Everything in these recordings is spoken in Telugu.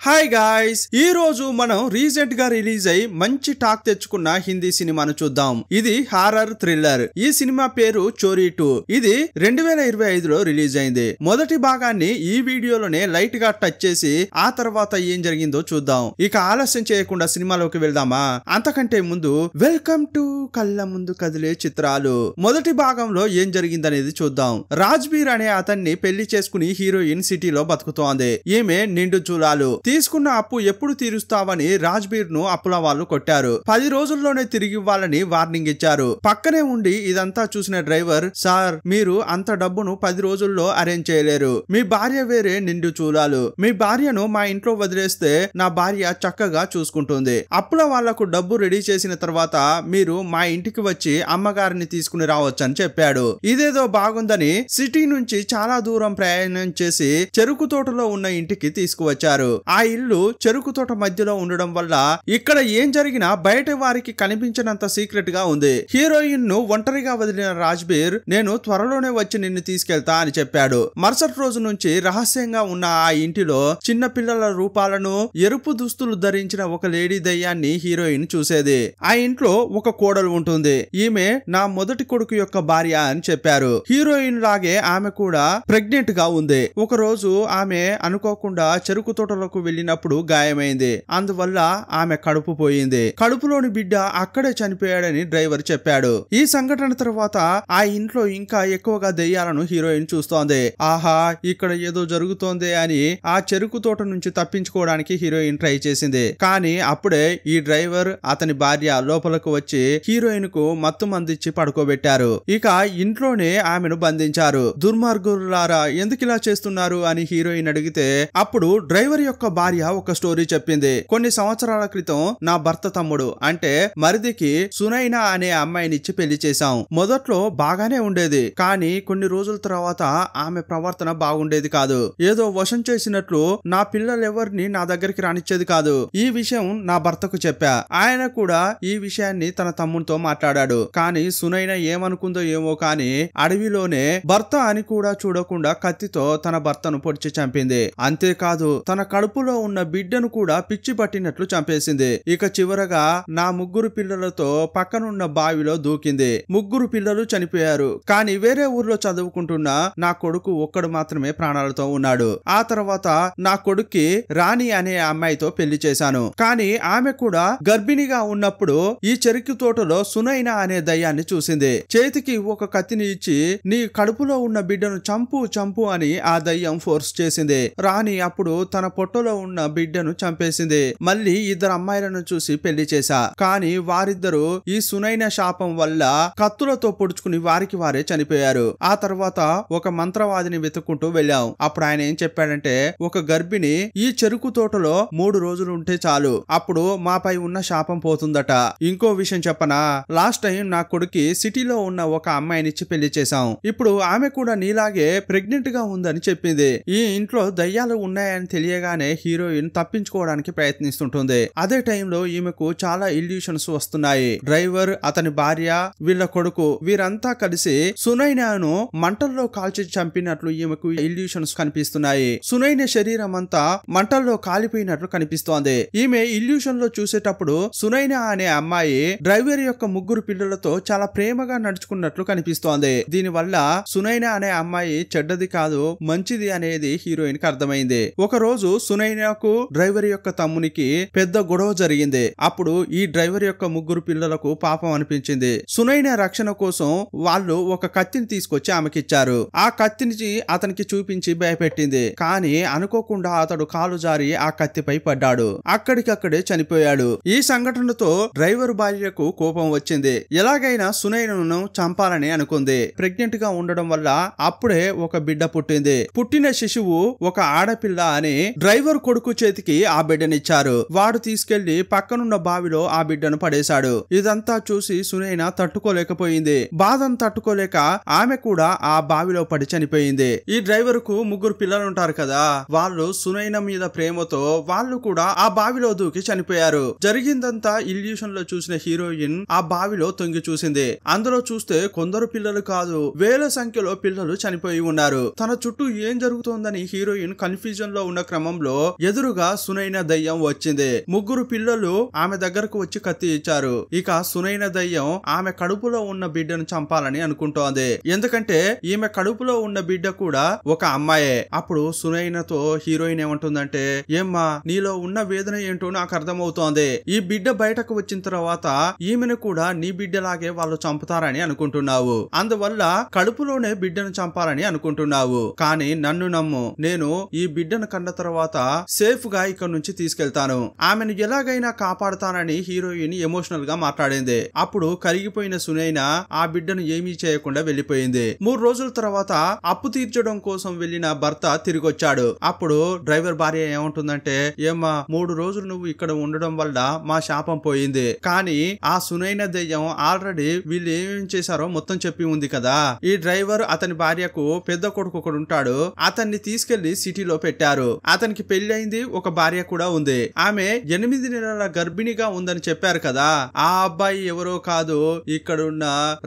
హాయ్ గాయ్స్, ఈ రోజు మనం రీసెంట్ గా రిలీజ్ అయి మంచి టాక్ తెచ్చుకున్న హిందీ సినిమాను చూద్దాం. ఇది హారర్ థ్రిల్లర్. ఈ సినిమా పేరు చోరీ 2. ఇది 2025లో రిలీజ్ అయింది. మొదటి భాగాన్ని ఈ వీడియోలోనే లైట్ గా టచ్ చేసి ఆ తర్వాత ఏం జరిగిందో చూద్దాం. ఇక ఆలస్యం చేయకుండా సినిమాలోకి వెళ్దామా? అంతకంటే ముందు వెల్కమ్ టు కళ్ళ ముందు కదిలే చిత్రాలు. మొదటి భాగంలో ఏం జరిగిందనేది చూద్దాం. రాజ్బీర్ అనే అతన్ని పెళ్లి చేసుకుని హీరోయిన్ సిటీలో బతుకుతోంది. ఈమె నిండు చూలాలు. తీసుకున్న అప్పు ఎప్పుడు తీరుస్తావని రాజ్బీర్ ను అప్పుల వాళ్ళు కొట్టారు. 10 రోజుల్లోనే తిరిగి ఇవ్వాలని వార్నింగ్ ఇచ్చారు. పక్కనే ఉండి ఇదంతా చూసిన డ్రైవర్, సార్ మీరు అంత డబ్బును 10 రోజుల్లో అరేంజ్ చేయలేరు. మీ భార్య వేరే నిండు చూలాలు. మీ భార్యను మా ఇంట్లో వదిలేస్తే నా భార్య చక్కగా చూసుకుంటుంది. అప్పుల వాళ్లకు డబ్బు రెడీ చేసిన తర్వాత మీరు మా ఇంటికి వచ్చి అమ్మగారిని తీసుకుని రావచ్చని చెప్పాడు. ఇదేదో బాగుందని సిటీ నుంచి చాలా దూరం ప్రయాణం చేసి చెరుకు తోటలో ఉన్న ఇంటికి తీసుకువచ్చారు. ఆ ఇల్లు చెరుకు తోట మధ్యలో ఉండడం వల్ల ఇక్కడ ఏం జరిగినా బయట వారికి కనిపించినంత సీక్రెట్ గా ఉంది. హీరోయిన్ ను ఒంటరిగా వదిలిన రాజ్బీర్, నేను త్వరలోనే వచ్చి నిన్ను తీసుకెళ్తా అని చెప్పాడు. మరుసటి రోజు నుంచి రహస్యంగా ఉన్న ఆ ఇంటిలో చిన్న పిల్లల రూపాలను, ఎరుపు దుస్తులు ధరించిన ఒక లేడీ దయ్యాన్ని హీరోయిన్ చూసేది. ఆ ఇంట్లో ఒక కోడలు ఉంటుంది. ఈమె నా మొదటి కొడుకు యొక్క భార్య అని చెప్పారు. హీరోయిన్ లాగే ఆమె కూడా ప్రెగ్నెంట్ గా ఉంది. ఒక రోజు ఆమె అనుకోకుండా చెరుకు తోటలోకి వెళ్ళినప్పుడు గాయమైంది. అందువల్ల ఆమె కడుపు పోయింది. కడుపులోని బిడ్డ అక్కడే చనిపోయాడని డ్రైవర్ చెప్పాడు. ఈ సంఘటన తర్వాత ఆ ఇంట్లో ఇంకా ఎక్కువగా దెయ్యాలను హీరోయిన్ చూస్తోంది. ఆహా, ఇక్కడ ఏదో జరుగుతోంది అని ఆ చెరుకు తోట నుంచి తప్పించుకోవడానికి హీరోయిన్ ట్రై చేసింది. కానీ అప్పుడే ఈ డ్రైవర్, అతని భార్య లోపలకు వచ్చి హీరోయిన్ కు మత్తు మందిచ్చి పడుకోబెట్టారు. ఇక ఇంట్లోనే ఆమెను బంధించారు. దుర్మార్గులారా, ఎందుకు ఇలా చేస్తున్నారు అని హీరోయిన్ అడిగితే అప్పుడు డ్రైవర్ యొక్క భార్య ఒక స్టోరీ చెప్పింది. కొన్ని సంవత్సరాల క్రితం నా భర్త తమ్ముడు అంటే మరిదికి సునైనా అనే అమ్మాయినిచ్చి పెళ్లి చేశాం. మొదట్లో బాగానే ఉండేది. కానీ కొన్ని రోజుల తర్వాత ఆమె ప్రవర్తన బాగుండేది కాదు. ఏదో వశం చేసినట్లు నా పిల్లలెవరిని నా దగ్గరికి రానిచ్చేది కాదు. ఈ విషయం నా భర్తకు చెప్పా. ఆయన కూడా ఈ విషయాన్ని తన తమ్ముడితో మాట్లాడాడు. కానీ సునైనా ఏమనుకుందో ఏమో కానీ అడవిలోనే భర్త అని కూడా చూడకుండా కత్తితో తన భర్తను పొడిచి చంపింది. అంతేకాదు తన కడుపులో ఉన్న బిడ్డను కూడా పిచ్చి పట్టినట్లు చంపేసింది. ఇక చివరగా నా 3 పిల్లలతో పక్కనున్న బావిలో దూకింది. 3 పిల్లలు చనిపోయారు. కానీ వేరే ఊర్లో చదువుకుంటున్న నా కొడుకు ఒక్కడు మాత్రమే ప్రాణాలతో ఉన్నాడు. ఆ తర్వాత నా కొడుక్కి రాణి అనే అమ్మాయితో పెళ్లి చేశాను. కానీ ఆమె కూడా గర్భిణిగా ఉన్నప్పుడు ఈ చెరుకు తోటలో సునైనా అనే దయ్యాన్ని చూసింది. చేతికి ఒక కత్తిని ఇచ్చి నీ కడుపులో ఉన్న బిడ్డను చంపు అని ఆ దయ్యం ఫోర్స్ చేసింది. రాణి అప్పుడు తన పొట్టలో ఉన్న బిడ్డను చంపేసింది. మళ్ళీ 2 అమ్మాయిలను చూసి పెళ్లి చేశా. కానీ వారిద్దరూ ఈ సునైన శాపం వల్ల కత్తులతో పొడుచుకుని వారికి వారే చనిపోయారు. ఆ తర్వాత ఒక మంత్రవాదిని వెతుక్కుంటూ వెళ్ళాం. అప్పుడు ఆయన ఏం చెప్పాడంటే, ఒక గర్భిణి ఈ చెరుకు తోటలో 3 రోజులు ఉంటే చాలు, అప్పుడు మాపై ఉన్న శాపం పోతుందట. ఇంకో విషయం చెప్పనా, లాస్ట్ టైం నా కొడుకి సిటీలో ఉన్న ఒక అమ్మాయినిచ్చి పెళ్లి చేశాం. ఇప్పుడు ఆమె కూడా నీలాగే ప్రెగ్నెంట్ గా ఉందని చెప్పింది. ఈ ఇంట్లో దయ్యాలు ఉన్నాయని తెలియగానే హీరోయిన్ తప్పించుకోవడానికి ప్రయత్నిస్తుంటుంది. అదే టైంలో ఈమెకు చాలా ఇల్యూషన్స్ వస్తున్నాయి. డ్రైవర్, అతని భార్య, వీళ్ళ కొడుకు వీరంతా కలిసి సునైనాను మంటల్లో కాల్చి చంపినట్లు ఈమెకు ఇల్యూషన్స్ కనిపిస్తున్నాయి. సునైన శరీరం అంతా మంటల్లో కాలిపోయినట్లు కనిపిస్తోంది. ఈమె ఇల్యూషన్ లో చూసేటప్పుడు సునైనా అనే అమ్మాయి డ్రైవర్ యొక్క 3 పిల్లలతో చాలా ప్రేమగా నడుచుకున్నట్లు కనిపిస్తోంది. దీనివల్ల సునైనా అనే అమ్మాయి చెడ్డది కాదు, మంచిది అనేది హీరోయిన్ కి అర్థమైంది. ఒక రోజు సునైనాకు డ్రైవర్ యొక్క తమ్మునికి పెద్ద గొడవ జరిగింది. అప్పుడు ఈ డ్రైవర్ యొక్క 3 పిల్లలకు పాపం అనిపించింది. సునైనా రక్షణ కోసం వాళ్ళు ఒక కత్తిని తీసుకొచ్చి ఆమెకిచ్చారు. ఆ కత్తిని అతనికి చూపించి భయపెట్టింది. కానీ అనుకోకుండా అతడు కాలు జారి ఆ కత్తిపై పడ్డాడు. అక్కడికక్కడే చనిపోయాడు. ఈ సంఘటనతో డ్రైవర్ భార్యకు కోపం వచ్చింది. ఎలాగైనా సునైనను చంపాలని అనుకుంది. ప్రెగ్నెంట్ గా ఉండడం వల్ల అప్పుడే ఒక బిడ్డ పుట్టింది. పుట్టిన శిశువు ఒక ఆడపిల్ల అని డ్రైవర్ కొడుకు చేతికి ఆ బిడ్డనిచ్చారు. వాడు తీసుకెళ్లి పక్కనున్న బావిలో ఆ బిడ్డను పడేశాడు. ఇదంతా చూసి సునైనా తట్టుకోలేకపోయింది. బాధను తట్టుకోలేక ఆమె కూడా ఆ బావిలో పడి చనిపోయింది. ఈ డ్రైవర్ కు 3 పిల్లలు ఉంటారు కదా, వాళ్ళు సునైనా మీద ప్రేమతో వాళ్ళు కూడా ఆ బావిలో దూకి చనిపోయారు. జరిగిందంతా ఇల్యూషన్ లో చూసిన హీరోయిన్ ఆ బావిలో తొంగి చూసింది. అందులో చూస్తే కొందరు పిల్లలు కాదు, వేల సంఖ్యలో పిల్లలు చనిపోయి ఉన్నారు. తన చుట్టూ ఏం జరుగుతోందని హీరోయిన్ కన్ఫ్యూజన్ లో ఉన్న క్రమంలో ఎదురుగా సునైన దయ్యం వచ్చింది. ముగ్గురు పిల్లలు ఆమె దగ్గరకు వచ్చి కత్తి ఇచ్చారు. ఇక సునైన దయ్యం ఆమె కడుపులో ఉన్న బిడ్డను చంపాలని అనుకుంటోంది. ఎందుకంటే ఈమె కడుపులో ఉన్న బిడ్డ కూడా ఒక అమ్మాయే. అప్పుడు సునైనతో హీరోయిన్ ఏమంటుందంటే, ఏమ్మా నీలో ఉన్న వేదన ఏంటో నాకు అర్థమవుతోంది. ఈ బిడ్డ బయటకు వచ్చిన తర్వాత ఈమెను కూడా నీ బిడ్డలాగే వాళ్ళు చంపుతారని అనుకుంటున్నావు. అందువల్ల కడుపులోనే బిడ్డను చంపాలని అనుకుంటున్నావు. కానీ నన్ను నమ్ము, నేను ఈ బిడ్డను కన్న తర్వాత సేఫ్ గా ఇక్కడ నుంచి తీసుకెళ్తాను. ఆమెను ఎలాగైనా కాపాడుతానని హీరోయిన్ ఎమోషనల్ గా మాట్లాడింది. అప్పుడు కరిగిపోయిన సునైన ఆ బిడ్డను ఏమీ చేయకుండా వెళ్లిపోయింది. 3 రోజుల తర్వాత అప్పు తీర్చడం కోసం వెళ్లిన భర్త తిరిగొచ్చాడు. అప్పుడు డ్రైవర్ భార్య ఏమంటుందంటే, ఏమ్మా 3 రోజులు నువ్వు ఇక్కడ ఉండడం వల్ల మా శాపం పోయింది. కానీ ఆ సునైన దయ్యం ఆల్రెడీ వీళ్ళు ఏమేం చేశారో మొత్తం చెప్పి ఉంది కదా. ఈ డ్రైవర్ అతని భార్యకు పెద్ద కొడుకు ఒకడు ఉంటాడు. అతన్ని తీసుకెళ్లి సిటీలో పెట్టారు. అతనికి పెళ్లి అయింది, ఒక భార్య కూడా ఉంది. ఆమె 8 నెలల గర్భిణిగా ఉందని చెప్పారు కదా. ఆ అబ్బాయి ఎవరో కాదు, ఇక్కడున్న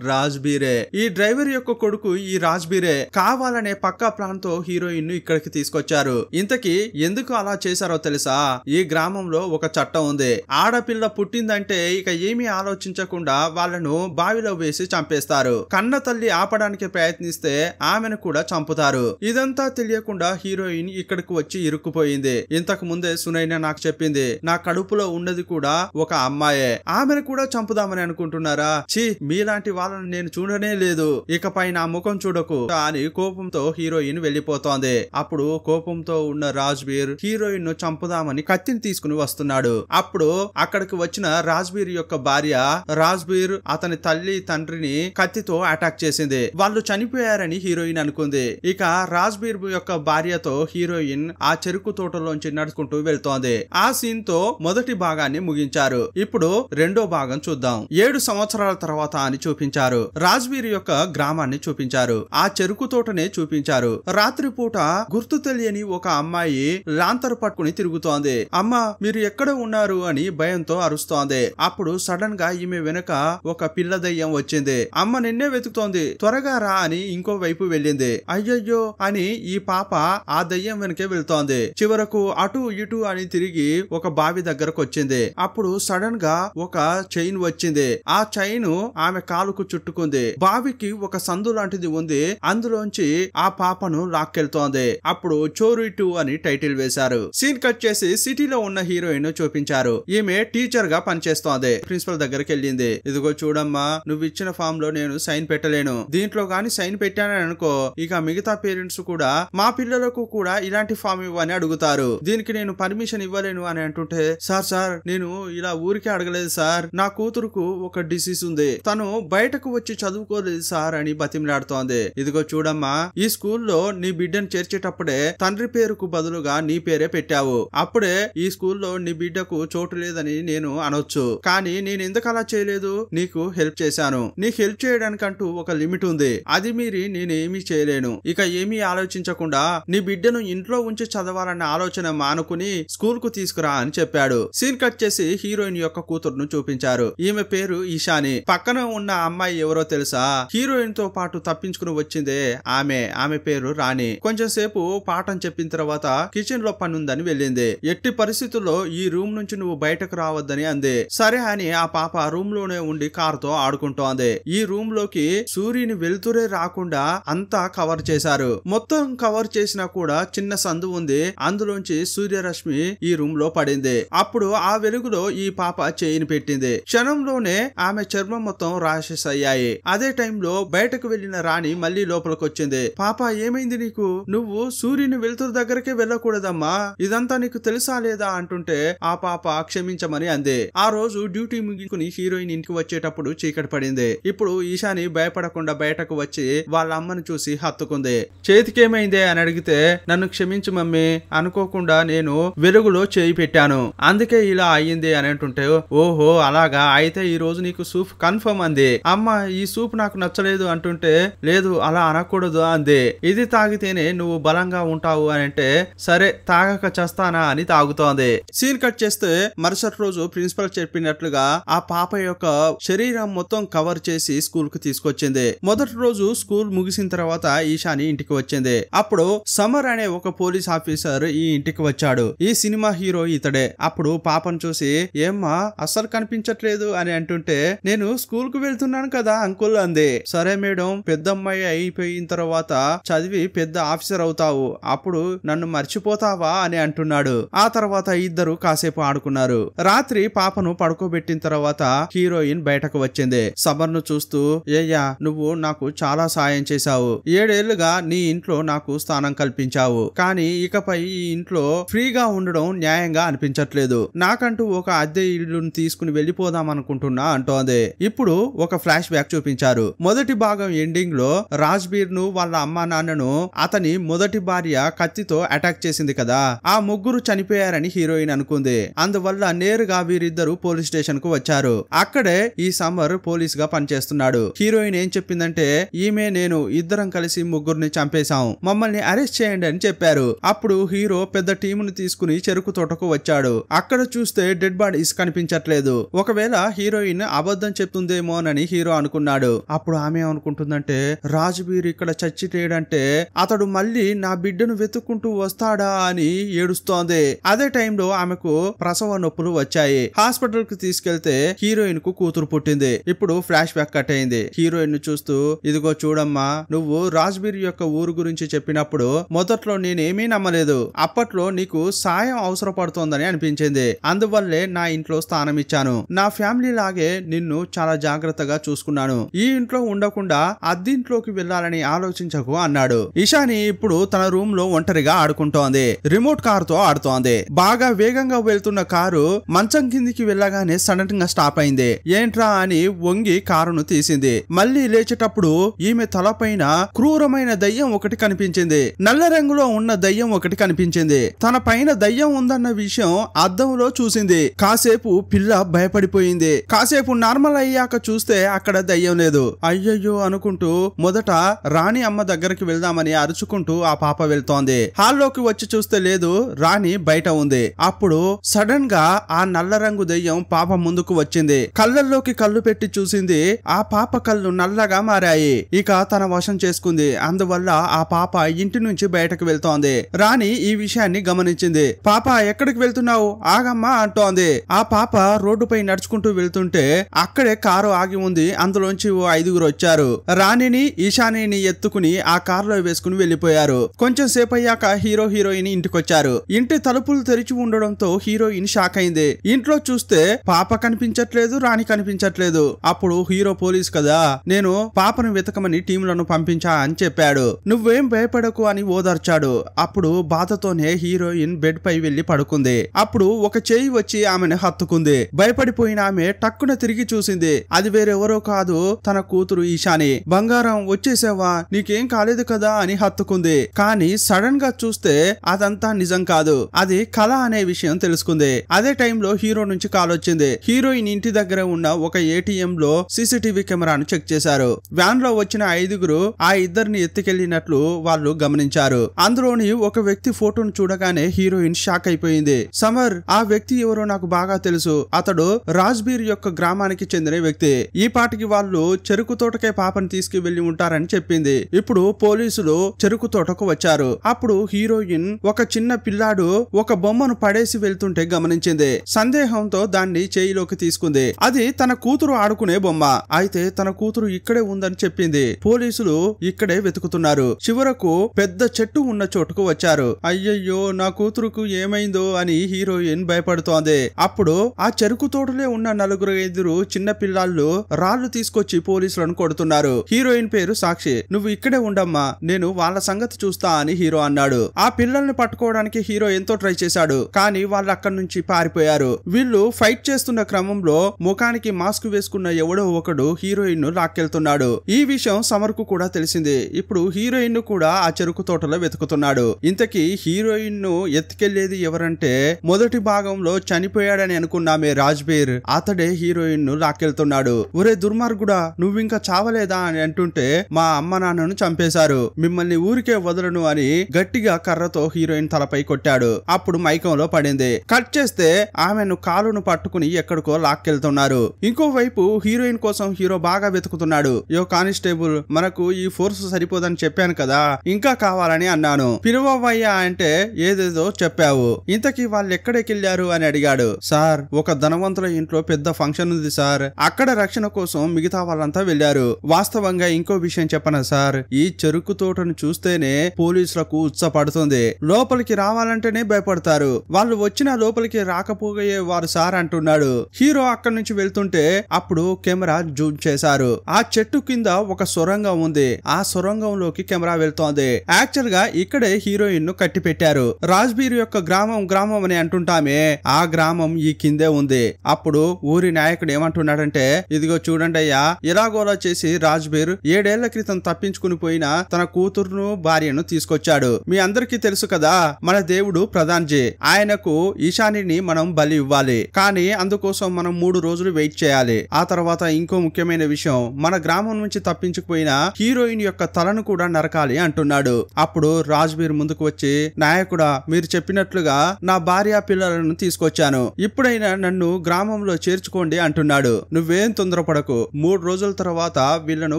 రాజ్బీరే. ఈ డ్రైవర్ యొక్క కొడుకు ఈ రాజ్బీరే. కావాలనే పక్కా ప్లాన్ తో హీరోయిన్ ను ఇక్కడికి తీసుకొచ్చారు. ఇంతకీ ఎందుకు అలా చేశారో తెలుసా? ఈ గ్రామంలో ఒక చట్టం ఉంది. ఆడపిల్ల పుట్టిందంటే ఇక ఏమీ ఆలోచించకుండా వాళ్ళను బావిలో వేసి చంపేస్తారు. కన్న తల్లి ఆపడానికి ప్రయత్నిస్తే ఆమెను కూడా చంపుతారు. ఇదంతా తెలియకుండా హీరోయిన్ ఇక్కడికి వచ్చి ఇరుక్కుపోయింది. ఇంతకు ముందే సునైన నాకు చెప్పింది, నా కడుపులో ఉన్నది కూడా ఒక అమ్మాయే. ఆమెను కూడా చంపుదామని అనుకుంటున్నారా? ఛీ, మీలాంటి వాళ్ళని నేను చూడనే లేదు. ఇకపై నా ముఖం చూడకు అని కోపంతో హీరోయిన్ వెళ్లిపోతోంది. అప్పుడు కోపంతో ఉన్న రాజ్బీర్ హీరోయిన్ ను చంపుదామని కత్తిని తీసుకుని వస్తున్నాడు. అప్పుడు అక్కడికి వచ్చిన రాజ్బీర్ యొక్క భార్య రాజ్బీర్ అతని తల్లి తండ్రిని కత్తితో అటాక్ చేసింది. వాళ్ళు చనిపోయారని హీరోయిన్ అనుకుంది. ఇక రాజ్బీర్ యొక్క భార్యతో హీరోయిన్ ఆ చెరుకు తోటలోంచి నడుచుకుంటూ వెళ్తోంది. ఆ సీన్ తో మొదటి భాగాన్ని ముగించారు. ఇప్పుడు రెండో భాగం చూద్దాం. 7 సంవత్సరాల తర్వాత అని చూపించారు. రాజ్బీర్ యొక్క గ్రామాన్ని చూపించారు. ఆ చెరుకు తోటనే చూపించారు. రాత్రిపూట గుర్తు తెలియని ఒక అమ్మాయి లాంతరు పట్టుకుని తిరుగుతోంది. అమ్మా మీరు ఎక్కడ ఉన్నారు అని భయంతో అరుస్తోంది. అప్పుడు సడన్ గా ఈమె వెనుక ఒక పిల్ల దయ్యం వచ్చింది. అమ్మ నిన్నే వెతుకుతోంది, త్వరగా రా అని ఇంకో వైపు వెళ్ళింది. అయ్యయ్యో అని ఈ పాప ఆ దయ్యం వెనకే వెళ్తోంది. చివరకు అటు ఇటు అని తిరిగి ఒక బావి దగ్గరకు వచ్చింది. అప్పుడు సడన్ గా ఒక చైన్ వచ్చింది. ఆ చైన్ ఆమె కాలుకు చుట్టుకుంది. బావికి ఒక సందు లాంటిది ఉంది. అందులోంచి ఆ పాపను లాక్కెళ్తోంది. అప్పుడు చోరీ 2 అని టైటిల్ వేశారు. సీన్ కట్ చేసి సిటీలో ఉన్న హీరోయిన్ చూపించారు. ఈమె టీచర్ గా పనిచేస్తోంది. ప్రిన్సిపల్ దగ్గరికి వెళ్ళింది. ఇదిగో చూడమ్మా, నువ్వు ఇచ్చిన ఫామ్ లో నేను సైన్ పెట్టలేను. దీంట్లో గాని సైన్ పెట్టానని అనుకో, ఇక మిగతా పేరెంట్స్ కూడా మా పిల్లలకు కూడా ఇలాంటి ఫామ్ ఇవ్వని అడుగుతారు. దీనికి నేను పర్మిషన్ ఇవ్వలేను అని అంటుంటే, సార్ నేను ఇలా ఊరికే అడగలేదు సార్, నా కూతురుకు ఒక డిసీజ్ ఉంది, తను బయటకు వచ్చి చదువుకోలేదు సార్ అని బతిమలాడుతోంది. ఇదిగో చూడమ్మా, ఈ స్కూల్లో నీ బిడ్డను చేర్చేటప్పుడే తండ్రి పేరుకు బదులుగా నీ పేరే పెట్టావు. అప్పుడే ఈ స్కూల్లో నీ బిడ్డకు చోటు లేదని నేను అనొచ్చు. కానీ నేను ఎందుకు అలా చేయలేదు? నీకు హెల్ప్ చేశాను. నీకు హెల్ప్ చేయడానికంటూ ఒక లిమిట్ ఉంది. అది మీరి నేనేమీ చేయలేను. ఇక ఏమీ ఆలోచించకుండా నీ బిడ్డను ఇంట్లో ఉంచి చదవాలన్న ఆలోచన మానుకుని స్కూల్ కు తీసుకురా అని చెప్పాడు. సీన్ కట్ చేసి హీరోయిన్ యొక్క కూతురును చూపించారు. ఈమె పేరు ఈశాని. పక్కన ఉన్న అమ్మాయి ఎవరో తెలుసా? హీరోయిన్ తో పాటు తప్పించుకుని వచ్చిందే ఆమె పేరు రాణి. కొంచెం సేపు పాఠం చెప్పిన తర్వాత కిచెన్ లో పని ఉందని వెళ్ళింది. ఎట్టి పరిస్థితుల్లో ఈ రూమ్ నుంచి నువ్వు బయటకు రావద్దని అంది. సరే అని ఆ పాప రూమ్ లోనే ఉండి కారుతో ఆడుకుంటోంది. ఈ రూమ్ లోకి సూర్యుని వెలుతురే రాకుండా అంతా కవర్ చేశారు. మొత్తం కవర్ చేసినా కూడా చిన్న సందు ఉంది. అందులోంచి సూర్యరశ్మి ఈ రూమ్ లో పడింది. అప్పుడు ఆ వెలుగులో ఈ పాప చేయిని పెట్టింది. క్షణంలోనే ఆమె చర్మం మొత్తం ర్యాషెస్ అయ్యాయి. అదే టైంలో బయటకు వెళ్లిన రాణి మళ్ళీ లోపలికి వచ్చింది. పాప ఏమైంది నీకు? నువ్వు సూర్యుని వెలుతురు దగ్గరకే వెళ్ళకూడదమ్మా, ఇదంతా నీకు తెలుసా లేదా అంటుంటే ఆ పాప క్షమించమని అంది. ఆ రోజు డ్యూటీ ముగించుకుని హీరోయిన్ ఇంటికి వచ్చేటప్పుడు చీకటి పడింది. ఇప్పుడు ఈశాని భయపడకుండా బయటకు వచ్చి వాళ్ళ అమ్మను చూసి హత్తుకుంది. చేతికేమైందే అని అడిగితే, నన్ను క్షమించు మమ్మీ, అనుకోకుండా నేను వెలుగులో చేయి పెట్టాను, అందుకే ఇలా అయ్యింది అని అంటుంటే, ఓహో అలాగా, అయితే ఈ రోజు నీకు సూప్ కన్ఫర్మ్ అంది. అమ్మ ఈ సూప్ నాకు నచ్చలేదు అంటుంటే, లేదు అలా అనకూడదు అంది. ఇది తాగితేనే నువ్వు బలంగా ఉంటావు అని అంటే, సరే తాగక చేస్తానా అని తాగుతోంది. సీన్ కట్ చేస్తే మరుసటి రోజు ప్రిన్సిపల్ చెప్పినట్లుగా ఆ పాప యొక్క శరీరం మొత్తం కవర్ చేసి స్కూల్ కు తీసుకొచ్చింది. మొదటి రోజు స్కూల్ ముగిసిన తర్వాత ఈశాని ఇంటికి వచ్చింది. అప్పుడు సమర్ అనే ఒక పోలీస్ ఆఫీసర్ ఈ ఇంటికి వచ్చాడు. ఈ సినిమా హీరో ఇతడే. అప్పుడు పాపను చూసి ఏమ్మా అస్సలు కనిపించట్లేదు అని అంటుంటే నేను స్కూల్ కు వెళ్తున్నాను కదా అంకుల్ అంది. సరే మేడం, పెద్దమ్మాయి అయిపోయిన తర్వాత చదివి పెద్ద ఆఫీసర్ అవుతావు, అప్పుడు నన్ను మర్చిపోతావా అని అంటున్నాడు. ఆ తర్వాత ఇద్దరు కాసేపు ఆడుకున్నారు. రాత్రి పాపను పడుకోబెట్టిన తర్వాత హీరోయిన్ బయటకు వచ్చింది. సమర్ ను చూస్తూ ఏయ్యా నువ్వు నాకు చాలా సాయం చేశావు, 7 ఏళ్లుగా నీ ఇంట్లో నాకు స్థానం కల్పించావు, కానీ ఇకపై ఈ ఇంట్లో ఫ్రీగా ఉండడం న్యాయంగా అనిపించట్లేదు, నాకంటూ ఒక అద్దె ఇల్లును తీసుకుని వెళ్ళిపోదాం అనుకుంటున్నా అంటోంది. ఇప్పుడు ఒక ఫ్లాష్ బ్యాక్ చూపించారు. మొదటి భాగం ఎండింగ్ లో రాజ్బీర్ ను వాళ్ళ అమ్మా నాన్నను అతని మొదటి భార్య కత్తితో అటాక్ చేసింది కదా, ఆ ముగ్గురు చనిపోయారని హీరోయిన్ అనుకుంది. అందువల్ల నేరుగా వీరిద్దరు పోలీస్ స్టేషన్ కు వచ్చారు. అక్కడే ఈ సమర్ పోలీస్ గా పనిచేస్తున్నాడు. హీరోయిన్ ఏం చెప్పిందంటే ఈమె నేను ఇద్దరం కలిసి ముగ్గురిని చంపేశాం, మమ్మల్ని అరెస్ట్ చేయండి అని చెప్పారు. అప్పుడు హీరో పెద్ద టీమును తీసుకుని చెరుకు తోటకు వచ్చాడు. అక్కడ చూస్తే డెడ్ బాడీస్ కనిపించట్లేదు. ఒకవేళ హీరోయిన్ అబద్ధం చెప్తుందేమోనని హీరో అనుకున్నాడు. అప్పుడు ఆమె అనుకుంటుందంటే రాజ్బీర్ ఇక్కడ చచ్చిపోయాడంటే అతడు మళ్ళీ నా బిడ్డను వెతుక్కుంటూ వస్తాడా అని ఏడుస్తోంది. అదే టైంలో ఆమెకు ప్రసవ నొప్పులు వచ్చాయి. హాస్పిటల్ కు తీసుకెళ్తే హీరోయిన్ కు కూతురు పుట్టింది. ఇప్పుడు ఫ్లాష్ బ్యాక్ కట్ అయింది. హీరోయిన్ ను చూస్తూ ఇదిగో చూడమ్మా, నువ్వు రాజ్బీర్ యొక్క ఊరు గురించి చెప్పినప్పుడు మొదట్లో నేనేమీ నమ్మలేదు. అప్పట్లో నీకు సాయం అవసరపడుతోందని అనిపించింది, అందువల్లే నా ఇంట్లో స్థానం ఇచ్చాను. నా ఫ్యామిలీ లాగే నిన్ను చాలా జాగ్రత్తగా చూసుకున్నాను. ఈ ఇంట్లో ఉండకుండా అద్దింట్లోకి వెళ్ళాలని ఆలోచించకు అన్నాడు. ఇషాని ఇప్పుడు తన రూమ్ లో ఒంటరిగా ఆడుకుంటోంది. రిమోట్ కార్ తో ఆడుతోంది. బాగా వేగంగా వెళ్తున్న కారు మంచం కిందికి వెళ్ళగానే సడన్ గా స్టాప్ అయింది. ఏంట్రా అని వంగి కారును తీసింది. మళ్ళీ లేచేటప్పుడు ఈమె తలపైన క్రూరమైన దయ్యం ఒకటి కనిపించింది. నల్ల రంగులో ఉన్న దయ్యం ఒకటి కనిపించింది. తన పైన దయ్యం ఉందన్న విషయం అద్దంలో చూసింది. కాసేపు పిల్ల భయపడిపోయింది. కాసేపు నార్మల్ అయ్యాక చూస్తే అక్కడ దయ్యం లేదు. అయ్యయ్యో అనుకుంటూ మొదట రాణి అమ్మ దగ్గరికి వెళ్దామని అరుచుకుంటూ ఆ పాప వెళ్తోంది. హాల్లోకి వచ్చి చూస్తే లేదు, రాణి బయట ఉంది. అప్పుడు సడన్ గా ఆ నల్ల రంగు దయ్యం పాప ముందుకు వచ్చింది. కళ్ళల్లోకి కళ్ళు పెట్టి చూసింది. ఆ పాప కళ్ళు నల్లగా మారాయి. ఇక తన వశం చేసుకుంది. అందువల్ల ఆ పాప ఇంటి నుంచి బయటకు వెళ్తోంది. రాణి ఈ విషయాన్ని గమనించింది. పాప ఎక్కడికి వెళ్తున్నావు, ఆగమ్మా అంటోంది. ఆ పాప రోడ్డుపై నడుచుకుంటూ వెళ్తుంటే అక్కడే కారు ఆగి ఉంది. అందులోంచి ఓ 5గురు వచ్చారు. రాణిని ఈశానిని ఎత్తుకుని ఆ కారులో వేసుకుని వెళ్లిపోయారు. కొంచెం సేపు అయ్యాక హీరో హీరోయిన్ ఇంటికొచ్చారు. ఇంటి తలుపులు తెరిచి ఉండడంతో హీరోయిన్ షాక్ అయింది. ఇంట్లో చూస్తే పాప కనిపించట్లేదు, రాణి కనిపించట్లేదు. అప్పుడు హీరో పోలీస్ కదా, నేను పాపను వెతకమని టీంలను పంపించా అని చెప్పాడు. నువ్వేం భయపడకు అని ఓదార్చాడు. అప్పుడు బాధతోనే హీరోయిన్ బెడ్ పై వెళ్లి పడుకుంది. అప్పుడు ఒక చేయి వచ్చి ఆమెను హత్తుకుంది. భయపడిపోయిన ఆమె టక్కున తిరిగి చూసింది. అది వేరెవరో కాదు, తన కూతురు ఈశాని. బంగారం వచ్చేసావా, నీకేం కాలేదు కదా అని హత్తుకుంది. కానీ సడన్ గా చూస్తే అదంతా నిజం కాదు, అది కళ అనే విషయం తెలుసుకుంది. అదే టైంలో హీరో నుంచి కాల్ వచ్చింది. హీరోయిన్ ఇంటి దగ్గర ఉన్న ఒక ఏటీఎం లో సీసీటీవీ కెమెరాను చెక్ చేశారు. వ్యాన్ లో వచ్చిన 5గురు ఆ ఇద్దరిని ఎత్తుకెళ్లినట్లు వాళ్ళు గమనించారు. అందులోని ఒక వ్యక్తి ఫోటోను చూడగానే హీరోయిన్ షాక్ అయిపోయింది. సమర్, ఆ వ్యక్తి ఎవరో నాకు బాగా తెలుసు, అతడు రాజ్బీర్ యొక్క గ్రామానికి చెందిన వ్యక్తి. ఈ పాటికి వాళ్ళు చెరుకు తోటకే పాపను తీసుకువెళ్లి ఉంటారని చెప్పింది. ఇప్పుడు పోలీసులు చెరుకు తోటకు వచ్చారు. అప్పుడు హీరోయిన్ ఒక చిన్న పిల్లాడు ఒక బొమ్మను పడేసి వెళ్తుంటే గమనించింది. సందేహంతో దాన్ని చేయిలోకి తీసుకుంది. అది తన కూతురు ఆడుకునే బొమ్మ. అయితే తన కూతురు ఇక్కడే ఉందని చెప్పింది. పోలీసులు ఇక్కడే వెతుకుతున్నారు. చివరకు పెద్ద చెట్టు ఉన్న చోటుకు వచ్చారు. అయ్యయ్యో నా కూతురుకు ఏమైందో అని హీరోయిన్ భయపడుతోంది. అప్పుడు ఆ చెరుకు తోటలే ఉన్న 4-5 చిన్న పిల్లలు రాళ్లు తీసుకొచ్చి పోలీసులను కొడుతున్నారు. హీరోయిన్ పేరు సాక్షి. నువ్వు ఇక్కడే ఉండమ్మా, నేను వాళ్ళ సంగతి చూస్తా అని హీరో అన్నాడు. ఆ పిల్లల్ని పట్టుకోవడానికి హీరో ఎంతో ట్రై చేశాడు, కానీ వాళ్ళు అక్కడి నుంచి పారిపోయారు. వీళ్ళు ఫైట్ చేస్తున్న క్రమంలో ముఖానికి మాస్క్ వేసుకున్న ఎవడో ఒకడు హీరోయిన్ ను లాక్కెళ్తున్నాడు. ఈ విషయం సమర్ కు కూడా తెలిసింది. ఇప్పుడు హీరోయిన్ ను కూడా ఆ చెరుకు తోటలో వెతుకుతున్నాడు. ఇంతకీ హీరోయిన్ ను ఎత్తుకెళ్లేది ఎవరంటే మొదటి భాగంలో చనిపోయాడని అనుకున్నామే రాజ్బీర్, అతడే హీరోయిన్ ను లాక్కెళ్తున్నాడు. ఒరే దుర్మార్గుడా, నువ్వింకా చావలేదా అని అంటుంటే మా అమ్మ నాన్నను చంపేశారు, మిమ్మల్ని ఊరికే వదలను అని గట్టిగా కర్రతో హీరోయిన్ తలపై కొట్టాడు. అప్పుడు మైకంలో పడింది. కట్ చేస్తే ఆమెను కాలును పట్టుకుని ఎక్కడికో లాక్కెళ్తున్నారు. ఇంకోవైపు హీరోయిన్ కోసం హీరో బాగా వెతుకుతున్నాడు. యో కానిస్టేబుల్, మనకు ఈ ఫోర్స్ సరిపోదని చెప్పాను కదా, ఇంకా కావాలని అన్నాను, పిలువయ్యా అంటే ఏదేదో చెప్పావు, ఇంతకీ వాళ్ళు ఎక్కడికెళ్లారు అని అడిగాడు. సార్, ఒక ధనవంతుల ఇంట్లో పెద్ద ఫంక్షన్ ఉంది సార్, అక్కడ రక్షణ కోసం మిగతా వాళ్ళంతా వెళ్లారు. వాస్తవంగా ఇంకో విషయం చెప్పనా సార్, ఈ చెరుకు తోటను చూస్తేనే పోలీసులకు ఉత్సాహపడుతుంది, లోపలికి రావాలంటేనే భయపడతారు, వాళ్ళు వచ్చినా లోపలికి రాకపోయేవారు సార్ అంటున్నాడు. హీరో అక్కడి నుంచి వెళ్తుంటే అప్పుడు కెమెరా జూమ్ చేశారు. ఆ చెట్టు కింద ఒక సొరంగం ఉంది, ఆ సొరంగంలోకి కెమెరా వెళ్తోంది. యాక్చువల్ గా ఇక్కడే హీరోయిన్ ను కట్టి పెట్టారు. రాజ్బీర్ యొక్క గ్రామం అని అంటుంటామే, ఆ గ్రామం ఈ కిందే ఉంది. అప్పుడు ఊరి నాయకుడు ఏమంటున్నాడంటే, ఇదిగో చూడండి అయ్యా, ఇలాగోలా చేసి రాజ్బీర్ 7 ఏళ్ల క్రితం తప్పించుకుని పోయిన తన కూతురును భార్యను తీసుకొచ్చాడు. మీ అందరికీ తెలుసు కదా, మన దేవుడు ప్రధాన్జీ, ఆయనకు ఈశానిని మనం బలి ఇవ్వాలి, కానీ అందుకోసం మనం 3 రోజులు వెయిట్ చేయాలి. ఆ తర్వాత ఇంకో ముఖ్యమైన విషయం, మన గ్రామం నుంచి తప్పించుకుపోయిన హీరోయిన్ యొక్క తలను కూడా నరకాలి అంటున్నాడు. అప్పుడు రాజ్బీర్ ముందుకు వచ్చి, నాయకుడా, మీరు చెప్పినట్లుగా నా భార్య పిల్లలను తీసుకొచ్చాను, ఇప్పుడైనా నన్ను గ్రామంలో చేర్చుకోండి అంటున్నాడు. నువ్వేం తొందరపడకు, 3 రోజుల తర్వాత వీళ్లను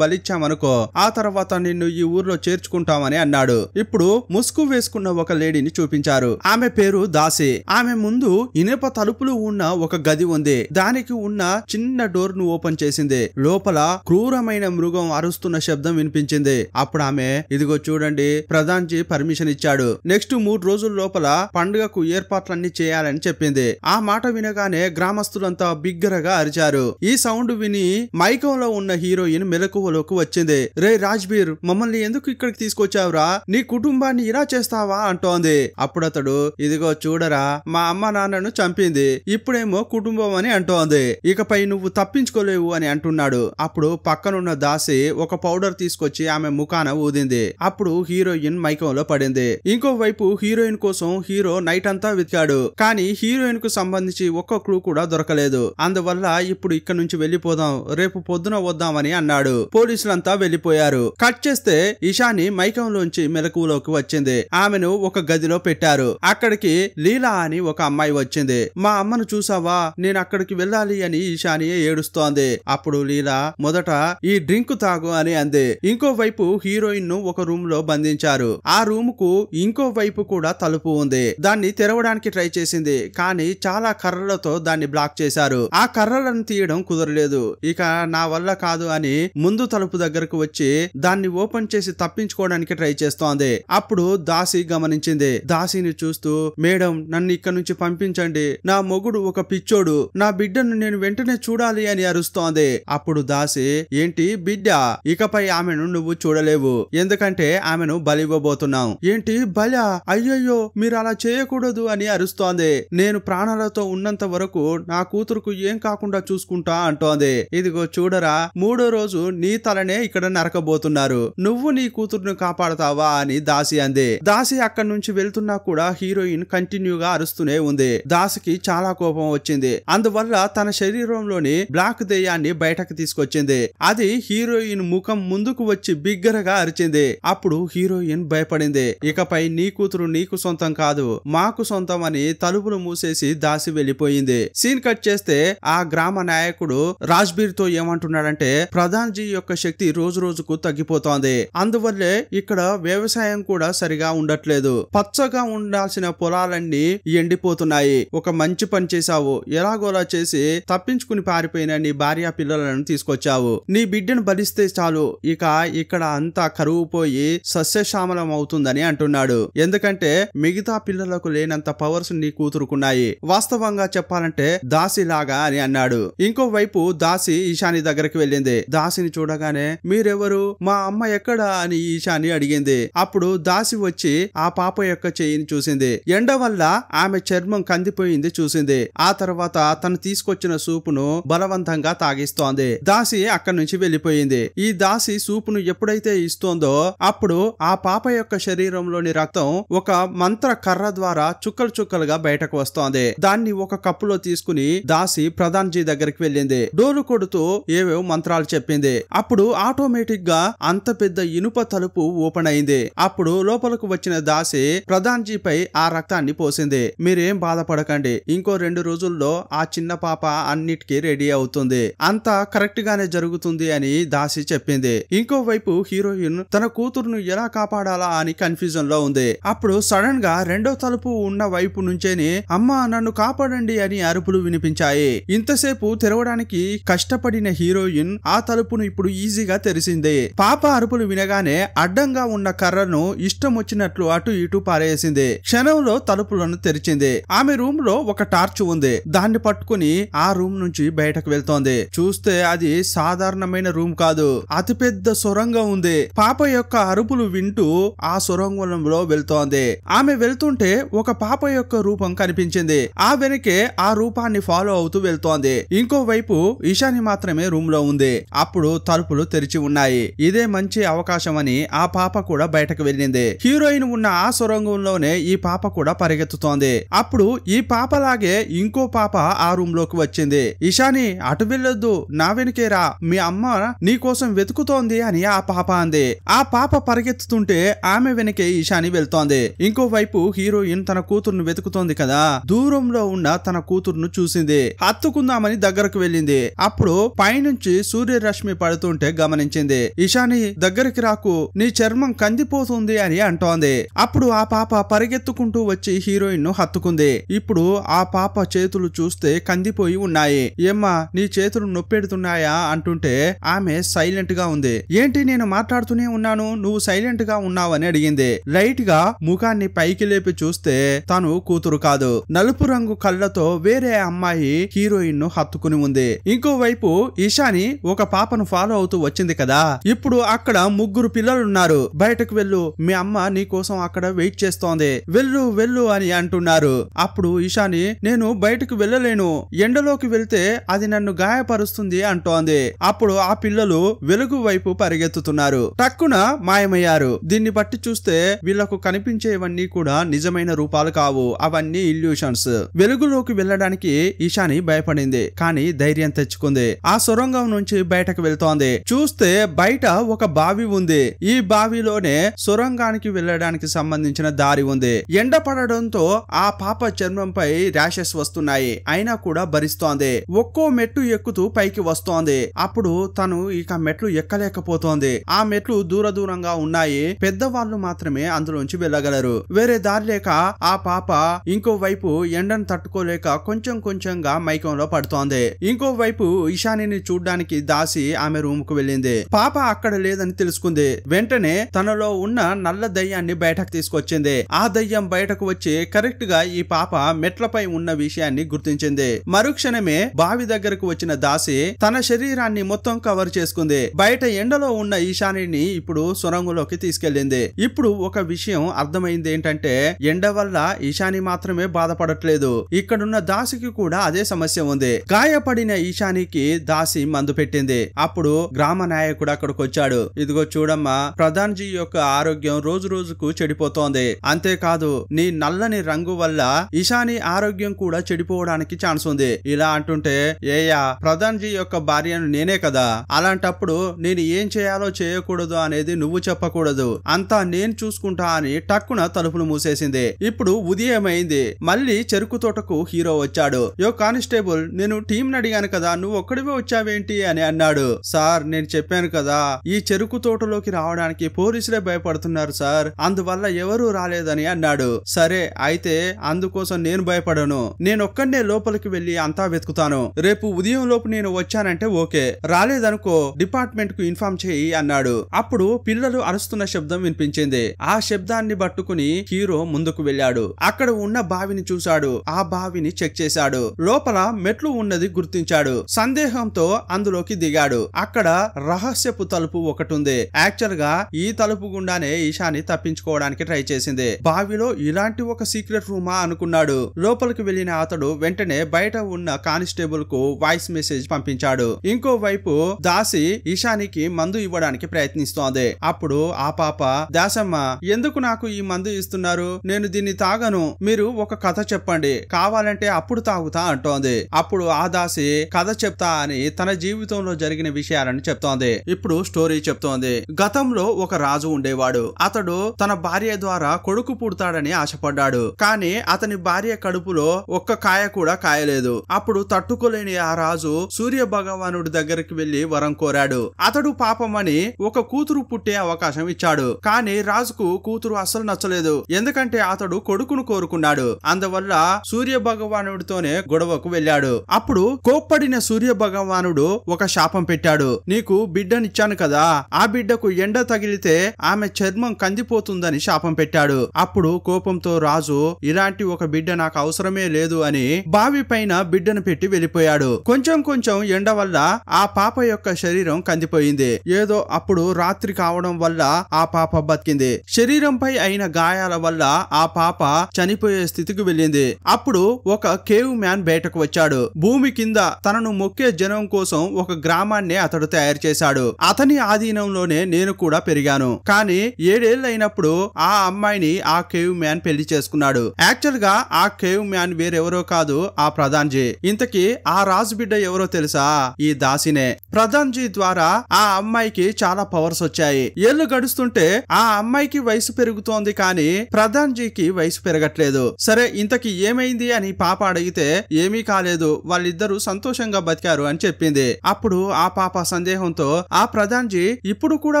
బలిచ్చామనుకో, ఆ తర్వాత నిన్ను ఈ ఊర్లో చేర్చుకుంటామని అన్నాడు. ఇప్పుడు ముసుగు వేసుకున్న ఒక లేడీని చూపించారు. ఆమె పేరు దాసి. ఆమె ముందు ఇనుప తలుపులు ఉన్న ఒక గది ఉంది. దానికి ఉన్న చిన్న డోర్ ను ఓపెన్ చేసింది. లోపల క్రూరమైన మృగం అరుస్తున్న శబ్దం వినిపించింది. అప్పుడు ఆమె, ఇదిగో చూడండి, ప్రధాన్జీ పర్మిషన్ ఇచ్చాడు, నెక్స్ట్ 3 రోజుల లోపల పండుగకు ఏర్పాట్లన్నీ చేయాలని చెప్పింది. ఆ మాట వినగానే గ్రామస్తులంతా బిగ్గరగా అరిచారు. ఈ సౌండ్ విని మైకంలో ఉన్న హీరోయిన్ మెలకువలోకి వచ్చింది. రే రాజ్బీర్, మమ్మల్ని ఎందుకు ఇక్కడికి తీసుకొచ్చావురా, నీ కుటుంబాన్ని ఇలా చేస్తావా అంటోంది. అప్పుడు అతడు, ఇదిగో చూడరా, మా అమ్మ నాన్నను చంపింది, ఇప్పుడేమో కుటుంబం అని అంటోంది, ఇకపై నువ్వు తప్పించుకోలేవు అని అంటున్నాడు. అప్పుడు పక్కనున్న దాసి ఒక పౌడర్ తీసుకొచ్చి ఆమె ముఖాన ఊదింది. అప్పుడు హీరోయిన్ మైకంలో పడింది. ఇంకోవైపు హీరోయిన్ కోసం హీరో నైట్ అంతా వెతికాడు, కానీ హీరోయిన్ కు సంబంధించి ఒక్క క్లూ కూడా దొరకలేదు. అందువల్ల ఇప్పుడు ఇక్కడ నుంచి వెళ్లిపోదాం, రేపు పొద్దున వద్దామని అన్నాడు. పోలీసులంతా వెళ్లిపోయారు. కట్ చేస్తే ఇషాని మైకంలోంచి మెలకువలోకి వచ్చింది. ఆమెను ఒక గదిలో పెట్టారు. అక్కడికి లీలా అని ఒక అమ్మాయి వచ్చింది. మా అమ్మను చూసావా, నేను అక్కడికి వెళ్ళాలి అని ఇషాని ఏడుస్తోంది. అప్పుడు లీలా, మొదట ఈ డ్రింక్ తాగు అని అంది. ఇంకోవైపు హీరోయిన్ ను ఒక రూమ్ లో బంధించారు. ఆ రూమ్ కు ఇంకో వైపు కూడా తలుపు ఉంది. దాన్ని తెరవడానికి ట్రై చేసింది, కానీ చాలా కర్రలతో దాన్ని బ్లాక్ చేశారు. ఆ కర్రలను తీయడం కుదరలేదు. ఇక నా వల్ల కాదు అని ముందు తలుపు దగ్గరకు వచ్చి దాన్ని ఓపెన్ చేసి తప్పించుకోవడానికి ట్రై చేస్తోంది. అప్పుడు దాసి గమనించింది. దాసిని చూస్తూ, మేడం, నన్ను ఇక్కడ నుంచి పంపించండి, నా మొగుడు ఒక పిచ్చోడు, నా బిడ్డను నేను వెంటనే చూడాలి అని అరుస్తోంది. అప్పుడు దాసి, ఏంటి బిడ్డ, ఇకపై ఆమెను నువ్వు చూడలేవు, ఎందుకంటే ఆమెను బలివ్వబోతున్నాం. ఏంటి బలా, అయ్యయ్యో మీరు అలా చేయకూడదు అని అరుస్తోంది. నేను ప్రాణాలతో ఉన్నంత వరకు నా కూతురుకు ఏం కాకుండా చూసుకుంటా అంటోంది. ఇదిగో చూడరా, 3వ రోజు నీ తలనే ఇక్కడ నరకబోతున్నారు, నువ్వు నీ కూతురును కాపాడతావా అని దాసి అంది. దాసి అక్కడి నుంచి వెళ్తున్నా కూడా హీరోయిన్ కంటిన్యూగా అరుస్తూనే ఉంది. దాసికి చాలా కోపం వచ్చింది. అందువల్ల తన శరీరంలోని బ్లాక్ దెయ్యాన్ని బయటకు తీసుకొచ్చింది. అది హీరోయిన్ ముఖం ముందుకు వచ్చి బిగ్గరగా అరిచింది. అప్పుడు హీరోయిన్ భయపడింది. ఇకపై నీ కూతురు నీకు సొంతం కాదు, మాకు సొంతం అని తలుపులు మూసేసి దాసి వెళ్లిపోయింది. సీన్ కట్ చేస్తే ఆ గ్రామ నాయకుడు రాజ్బీర్ తో ఏమంటున్నాడంటే, ప్రధాన్జీ యొక్క శక్తి రోజు రోజుకు తగ్గిపోతోంది, అందువల్లే ఇక్కడ వ్యవసాయం కూడా సరిగా ఉండట్లేదు, పచ్చగా ఉండాల్సిన పొలాలన్నీ ఎండిపోతున్నాయి. ఒక మంచి పని చేశావు, ఎలాగోలా చేసి తప్పించుకుని పారిపోయిన నీ భార్య పిల్లలను తీసుకొచ్చావు, నీ బిడ్డను బలిస్తే చాలు, ఇక ఇక్కడ అంతా కరువు పోయి సస్యశ్యామలం అవుతుందని అంటున్నాడు. ఎందుకంటే మిగతా పిల్లలకు లేనంత పవర్స్ నీ కూతురుకున్నాయి, వాస్తవంగా చెప్పాలంటే దాసిలాగా అని అన్నాడు. ఇంకోవైపు దాసి ఈశాని దగ్గరికి వెళ్ళింది. దాసిని చూడగానే, మీరెవరు, మా అమ్మ ఎక్కడా అని ఈశాని అడిగింది. అప్పుడు దాసి వచ్చి ఆ పాప యొక్క చెయ్యిని చూసింది. ఎండ వల్ల ఆమె చర్మం కందిపోయింది చూసింది. ఆ తర్వాత తను తీసుకొచ్చిన సూపును బలవంతంగా తాగిస్తోంది. దాసి అక్కడి నుంచి వెళ్లిపోయింది. ఈ దాసి సూపును ఎప్పుడైతే ఇస్తోందో అప్పుడు ఆ పాప యొక్క శరీరంలోని రక్తం ఒక మంత్ర కర్ర ద్వారా చుక్కలు చుక్కలుగా బయటకు వస్తోంది. దాన్ని ఒక కప్పులో తీసుకుని దాసి ప్రధాన్జీ దగ్గరికి వెళ్ళింది. డోలు కొడుతూ ఏవేవో మంత్రాలు చెప్పింది. అప్పుడు ఆటోమేటిక్ గా అంత పెద్ద ఇనుప తలుపు ఓపెన్ అయింది. అప్పుడు లోపలకు వచ్చిన దాసి ప్రధాన్జీపై ఆ రక్తాన్ని పోసింది. మీరేం బాధపడకండి, ఇంకో 2 రోజుల్లో ఆ చిన్న పాప అన్నిటికీ రెడీ అవుతుంది, అంతా కరెక్ట్ గానే జరుగుతుంది అని దాసి చెప్పింది. ఇంకోవైపు హీరోయిన్ తన కూతురును ఎలా కాపాడాలా అని కన్ఫ్యూజన్ లో ఉంది. అప్పుడు అప్పుడు సడన్ గా రెండో తలుపు ఉన్న వైపు నుంచేని అమ్మా నన్ను కాపాడండి అని అరుపులు వినిపించాయి. ఇంతసేపు తెరవడానికి కష్టపడిన హీరోయిన్ ఆ తలుపును ఇప్పుడు ఈజీగా తెరిసింది. పాప అరుపులు వినగానే అడ్డంగా ఉన్న కర్రను ఇష్టం వచ్చినట్లు అటు ఇటు పారేసింది. క్షణంలో తలుపులను తెరిచింది. ఆమె రూమ్ లో ఒక టార్చ్ ఉంది. దాన్ని పట్టుకుని ఆ రూమ్ నుంచి బయటకు వెళ్తోంది. చూస్తే అది సాధారణమైన రూమ్ కాదు, అతిపెద్ద సొరంగం ఉంది. పాప యొక్క అరుపులు వింటూ ఆ సొరంగంలో వెళ్తోంది. ఆమె వెళ్తుంటే ఒక పాప యొక్క రూపం కనిపించింది. ఆ వెనకే ఆ రూపాన్ని ఫాలో అవుతూ వెళ్తోంది. ఇంకోవైపు ఇషాని మాత్రమే రూమ్ లో ఉంది. అప్పుడు తలుపులు తెరిచి ఉన్నాయి. ఇదే మంచి అవకాశం అని ఆ పాప కూడా బయటకు వెళ్ళింది. హీరోయిన్ ఉన్న ఆ సొరంగంలోనే ఈ పాప కూడా పరిగెత్తుతోంది. అప్పుడు ఈ పాపలాగే ఇంకో పాప ఆ రూమ్ లోకి వచ్చింది. ఇషాని అటు వెళ్ళొద్దు, నా వెనుకేరా, మీ అమ్మ నీ కోసం వెతుకుతోంది అని ఆ పాప అంది. ఆ పాప పరిగెత్తుతుంటే ఆమె వెనకే ఇషాని వెళ్తోంది. ఇంకోవైపు హీరోయిన్ తన కూతురును వెతుకుతోంది కదా, దూరంలో ఉన్న తన కూతురును చూసింది. హత్తుకుందామని దగ్గరకు వెళ్ళింది. అప్పుడు పైనుంచి సూర్యరశ్మి పడుతుంటే గమనించింది. ఇషాని దగ్గరికి రాకు, నీ చర్మం కందిపోతుంది అని అంటోంది. అప్పుడు ఆ పాప పరిగెత్తుకుంటూ వచ్చి హీరోయిన్ ను హత్తుకుంది. ఇప్పుడు ఆ పాప చేతులు చూస్తే కందిపోయి ఉన్నాయి. ఏమ్మా నీ చేతులు నొప్పెడుతున్నాయా అంటుంటే ఆమె సైలెంట్ గా ఉంది. ఏంటి నేను మాట్లాడుతూనే ఉన్నాను, నువ్వు సైలెంట్ గా ఉన్నావని అడిగింది. లైట్ గా ముఖాన్ని పైకి లేపి చూస్తే తను కూతురు కాదు. నలుపు రంగు కళ్ళతో వేరే అమ్మాయి హీరోయిన్ ను హత్తుకుని ఉంది. ఇంకోవైపు ఇషాని ఒక పాపను ఫాలో అవుతూ వచ్చింది కదా. ఇప్పుడు అక్కడ ముగ్గురు పిల్లలున్నారు. బయటకు వెళ్ళు, మీ అమ్మ నీ కోసం అక్కడ వెయిట్ చేస్తోంది, వెళ్ళు వెళ్ళు అని అంటున్నారు. అప్పుడు ఇషాని నేను బయటకు వెళ్ళలేను, ఎండలోకి వెళ్తే అది నన్ను గాయపరుస్తుంది అంటోంది. అప్పుడు ఆ పిల్లలు వెలుగు వైపు పరిగెత్తుతున్నారు. టక్కున మాయమయ్యారు. దీన్ని బట్టి చూస్తే వీళ్లకు కనిపించేవన్నీ కూడా నిజమైన రూపాలు కావు, అవన్నీ ఇల్యూషన్స్. వెలుగులోకి వెళ్ళడానికి ఇషాని భయపడింది, కానీ ధైర్యం తెచ్చుకుంది. ఆ సొరంగం నుంచి బయటకు వెళ్తోంది. చూస్తే బయట ఒక బావి ఉంది. ఈ బావిలోనే సొరంగానికి వెళ్ళడానికి సంబంధించిన దారి ఉంది. ఎండ పడడంతో ఆ పాప చర్మంపై ర్యాషెస్ వస్తున్నాయి. అయినా కూడా భరిస్తోంది. ఒక్కో మెట్టు ఎక్కుతూ పైకి వస్తోంది. అప్పుడు తను ఇక మెట్లు ఎక్కలేకపోతోంది. ఆ మెట్లు దూర దూరంగా ఉన్నాయి. పెద్దవాళ్ళు మాత్రమే అందులోంచి వెళ్ళగలరు. వేరే దారి లేక ఆ పాప ఇంకోవైపు ఎండను తట్టుకోలేక కొంచెం కొంచెంగా మైకంలో పడుతోంది. ఇంకోవైపు ఇషానిని చూడ్డానికి దాసి ఆమె రూమ్ కు వెళ్ళింది. పాప అక్కడ లేదని తెలుసుకుంది. వెంటనే తనలో ఉన్న నల్ల దయ్యాన్ని బయటకు తీసుకొచ్చింది. ఆ దయ్యం బయటకు వచ్చి కరెక్ట్ గా ఈ పాప మెట్లపై ఉన్న విషయాన్ని గుర్తించింది. మరుక్షణమే బావి దగ్గరకు వచ్చిన దాసి తన శరీరాన్ని మొత్తం కవర్ చేసుకుంది. బయట ఎండలో ఉన్న ఈశానిని ఇప్పుడు సొరంగంలోకి తీసుకెళ్లింది. ఇప్పుడు ఒక విషయం అర్థమైంది ఏంటంటే ఎండ వల్ల ఈశాని మాత్రమే బాధపడట్లేదు, ఇక్కడున్న దాసికి కూడా అదే సమస్య ఉంది. గాయపడిన ఈశానికి దాసి మందు పెట్టింది. అప్పుడు గ్రామ నాయకుడు అక్కడికి వచ్చాడు. ఇదిగో చూడమ్మా, ప్రధాన్ జీ యొక్క ఆరోగ్యం రోజు రోజుకు చెడిపోతోంది. అంతేకాదు నీ నల్లని రంగు వల్ల ఈశాని ఆరోగ్యం కూడా చెడిపోవడానికి ఛాన్స్ ఉంది. ఇలా అంటుంటే ఏయా ప్రధాన్ జీ యొక్క భార్యను నేనే కదా, అలాంటప్పుడు నేను ఏం చేయాలో చేయకూడదు అనేది నువ్వు చెప్పకూడదు, అంతా నేను చూసుకుంటా అని టక్కున తలుపులు మూసేసింది. ఇప్పుడు ఉదయం అయింది. మళ్ళీ చెరుకు తోటకు హీరో వచ్చాడు. యో కానిస్టేబుల్, నేను టీం అడిగాను కదా, నువ్వు ఒక్కడివే వచ్చావేంటి అని అన్నాడు. సార్ నేను చెప్పాను కదా, ఈ చెరుకు తోటలోకి రావడానికి పోలీసులే భయపడుతున్నారు సార్, అందువల్ల ఎవరూ రాలేదని అన్నాడు. సరే అయితే అందుకోసం నేను భయపడను, నేనొక్కడే లోపలికి వెళ్లి అంతా వెతుకుతాను. రేపు ఉదయం లోపు నేను వచ్చానంటే ఓకే, రాలేదనుకో డిపార్ట్మెంట్ కు ఇన్ఫార్మ్ చేయి అన్నాడు. అప్పుడు పిల్లలు అరుస్తున్న శబ్దం వినిపించింది. ఆ శబ్దాన్ని పట్టుకుని హీరో ముందుకు వెళ్ళాడు. అక్కడ ఉన్న బావిని చూశాడు. ఆ బావిని చెక్ చేశాడు. లోపల మెట్లు ఉన్నది గుర్తించాడు. సందేహంతో అందులోకి దిగాడు. అక్కడ రహస్యపు తలుపు ఒకటి ఉంది. యాక్చువల్ గా ఈ తలుపు గుండానే ఈశాని తప్పించుకోవడానికి ట్రై చేసింది. బావిలో ఇలాంటి ఒక సీక్రెట్ రూమా అనుకున్నాడు. లోపలికి వెళ్లిన అతడు వెంటనే బయట ఉన్న కానిస్టేబుల్ కు వాయిస్ మెసేజ్ పంపించాడు. ఇంకోవైపు దాసి ఈశానికి మందు ఇవ్వడానికి ప్రయత్నిస్తోంది. అప్పుడు ఆ పాప, దాసమ్మ ఎందుకు నాకు ఈ మందు ఇస్తున్నారు, నేను దీన్ని తాగను, మీరు ఒక కథ చెప్పండి, కావాలంటే అప్పుడు తాగుతా అంటోంది. అప్పుడు ఆ దాసి కథ చెప్తా అని తన జీవితంలో జరిగిన విషయాలను చెప్తోంది. ఇప్పుడు స్టోరీ చెప్తోంది. గతంలో ఒక రాజు ఉండేవాడు. అతడు తన భార్య ద్వారా కొడుకు పుడతాడని ఆశపడ్డాడు. కానీ అతని భార్య కడుపులో ఒక్క కాయ కూడా కాయలేదు. అప్పుడు తట్టుకోలేని ఆ రాజు సూర్య భగవానుడి దగ్గరికి వెళ్లి వరం కోరాడు. అతడు పాపమని ఒక కూతురు పుట్టే అవకాశం ఇచ్చాడు. కానీ రాజుకు కూతురు అస్సలు అస్సలు నచ్చలేదు. ఎందుకంటే అతడు కొడుకును కోరుకున్నాడు. అందువల్ల సూర్య భగవానుడితోనే గొడవకు వెళ్ళాడు. అప్పుడు కోప్పడిన సూర్య భగవానుడు ఒక శాపం పెట్టాడు. నీకు బిడ్డనిచ్చాను కదా, ఆ బిడ్డకు ఎండ తగిలితే ఆమె చర్మం కందిపోతుందని శాపం పెట్టాడు. అప్పుడు కోపంతో రాజు ఇలాంటి ఒక బిడ్డ నాకు అవసరమే లేదు అని బావి పైన బిడ్డను పెట్టి వెళ్ళిపోయాడు. కొంచెం కొంచెం ఎండ వల్ల ఆ పాప యొక్క శరీరం కందిపోయింది. ఏదో అప్పుడు రాత్రి కావడం వల్ల ఆ పాప బతికింది. శరీరంపై అయిన గాయాల వల్ల ఆ పాప చనిపోయే స్థితికి వెళ్ళింది. అప్పుడు ఒక కేవ్ మ్యాన్ బయటకు వచ్చాడు. భూమి కింద తనను మొక్కే జనం కోసం ఒక గ్రామాన్ని అతడు తయారు చేశాడు. అతని ఆధీనంలోనే నేను కూడా పెరిగాను. కానీ 7 ఏళ్ళు అయినప్పుడు ఆ అమ్మాయిని ఆ కేవ్ మ్యాన్ పెళ్లి చేసుకున్నాడు. యాక్చువల్ గా ఆ కేవ్ మ్యాన్ వేరెవరో కాదు, ఆ ప్రధాన్జీ. ఇంతకీ ఆ రాజు బిడ్డ ఎవరో తెలుసా? ఈ దాసినే. ప్రధాన్జీ ద్వారా ఆ అమ్మాయికి చాలా పవర్స్ వచ్చాయి. ఏళ్లు గడుస్తుంటే ఆ అమ్మాయికి వయసు పెరుగుతోంది, కానీ ప్రధాన్జీకి వయసు పెరగట్లేదు. సరే ఇంతకి ఏమైంది అని పాప అడిగితే ఏమీ కాలేదు, వాళ్ళిద్దరూ సంతోషంగా బతికారు అని చెప్పింది. అప్పుడు ఆ పాప సందేహంతో ఆ ప్రధాన్జీ ఇప్పుడు కూడా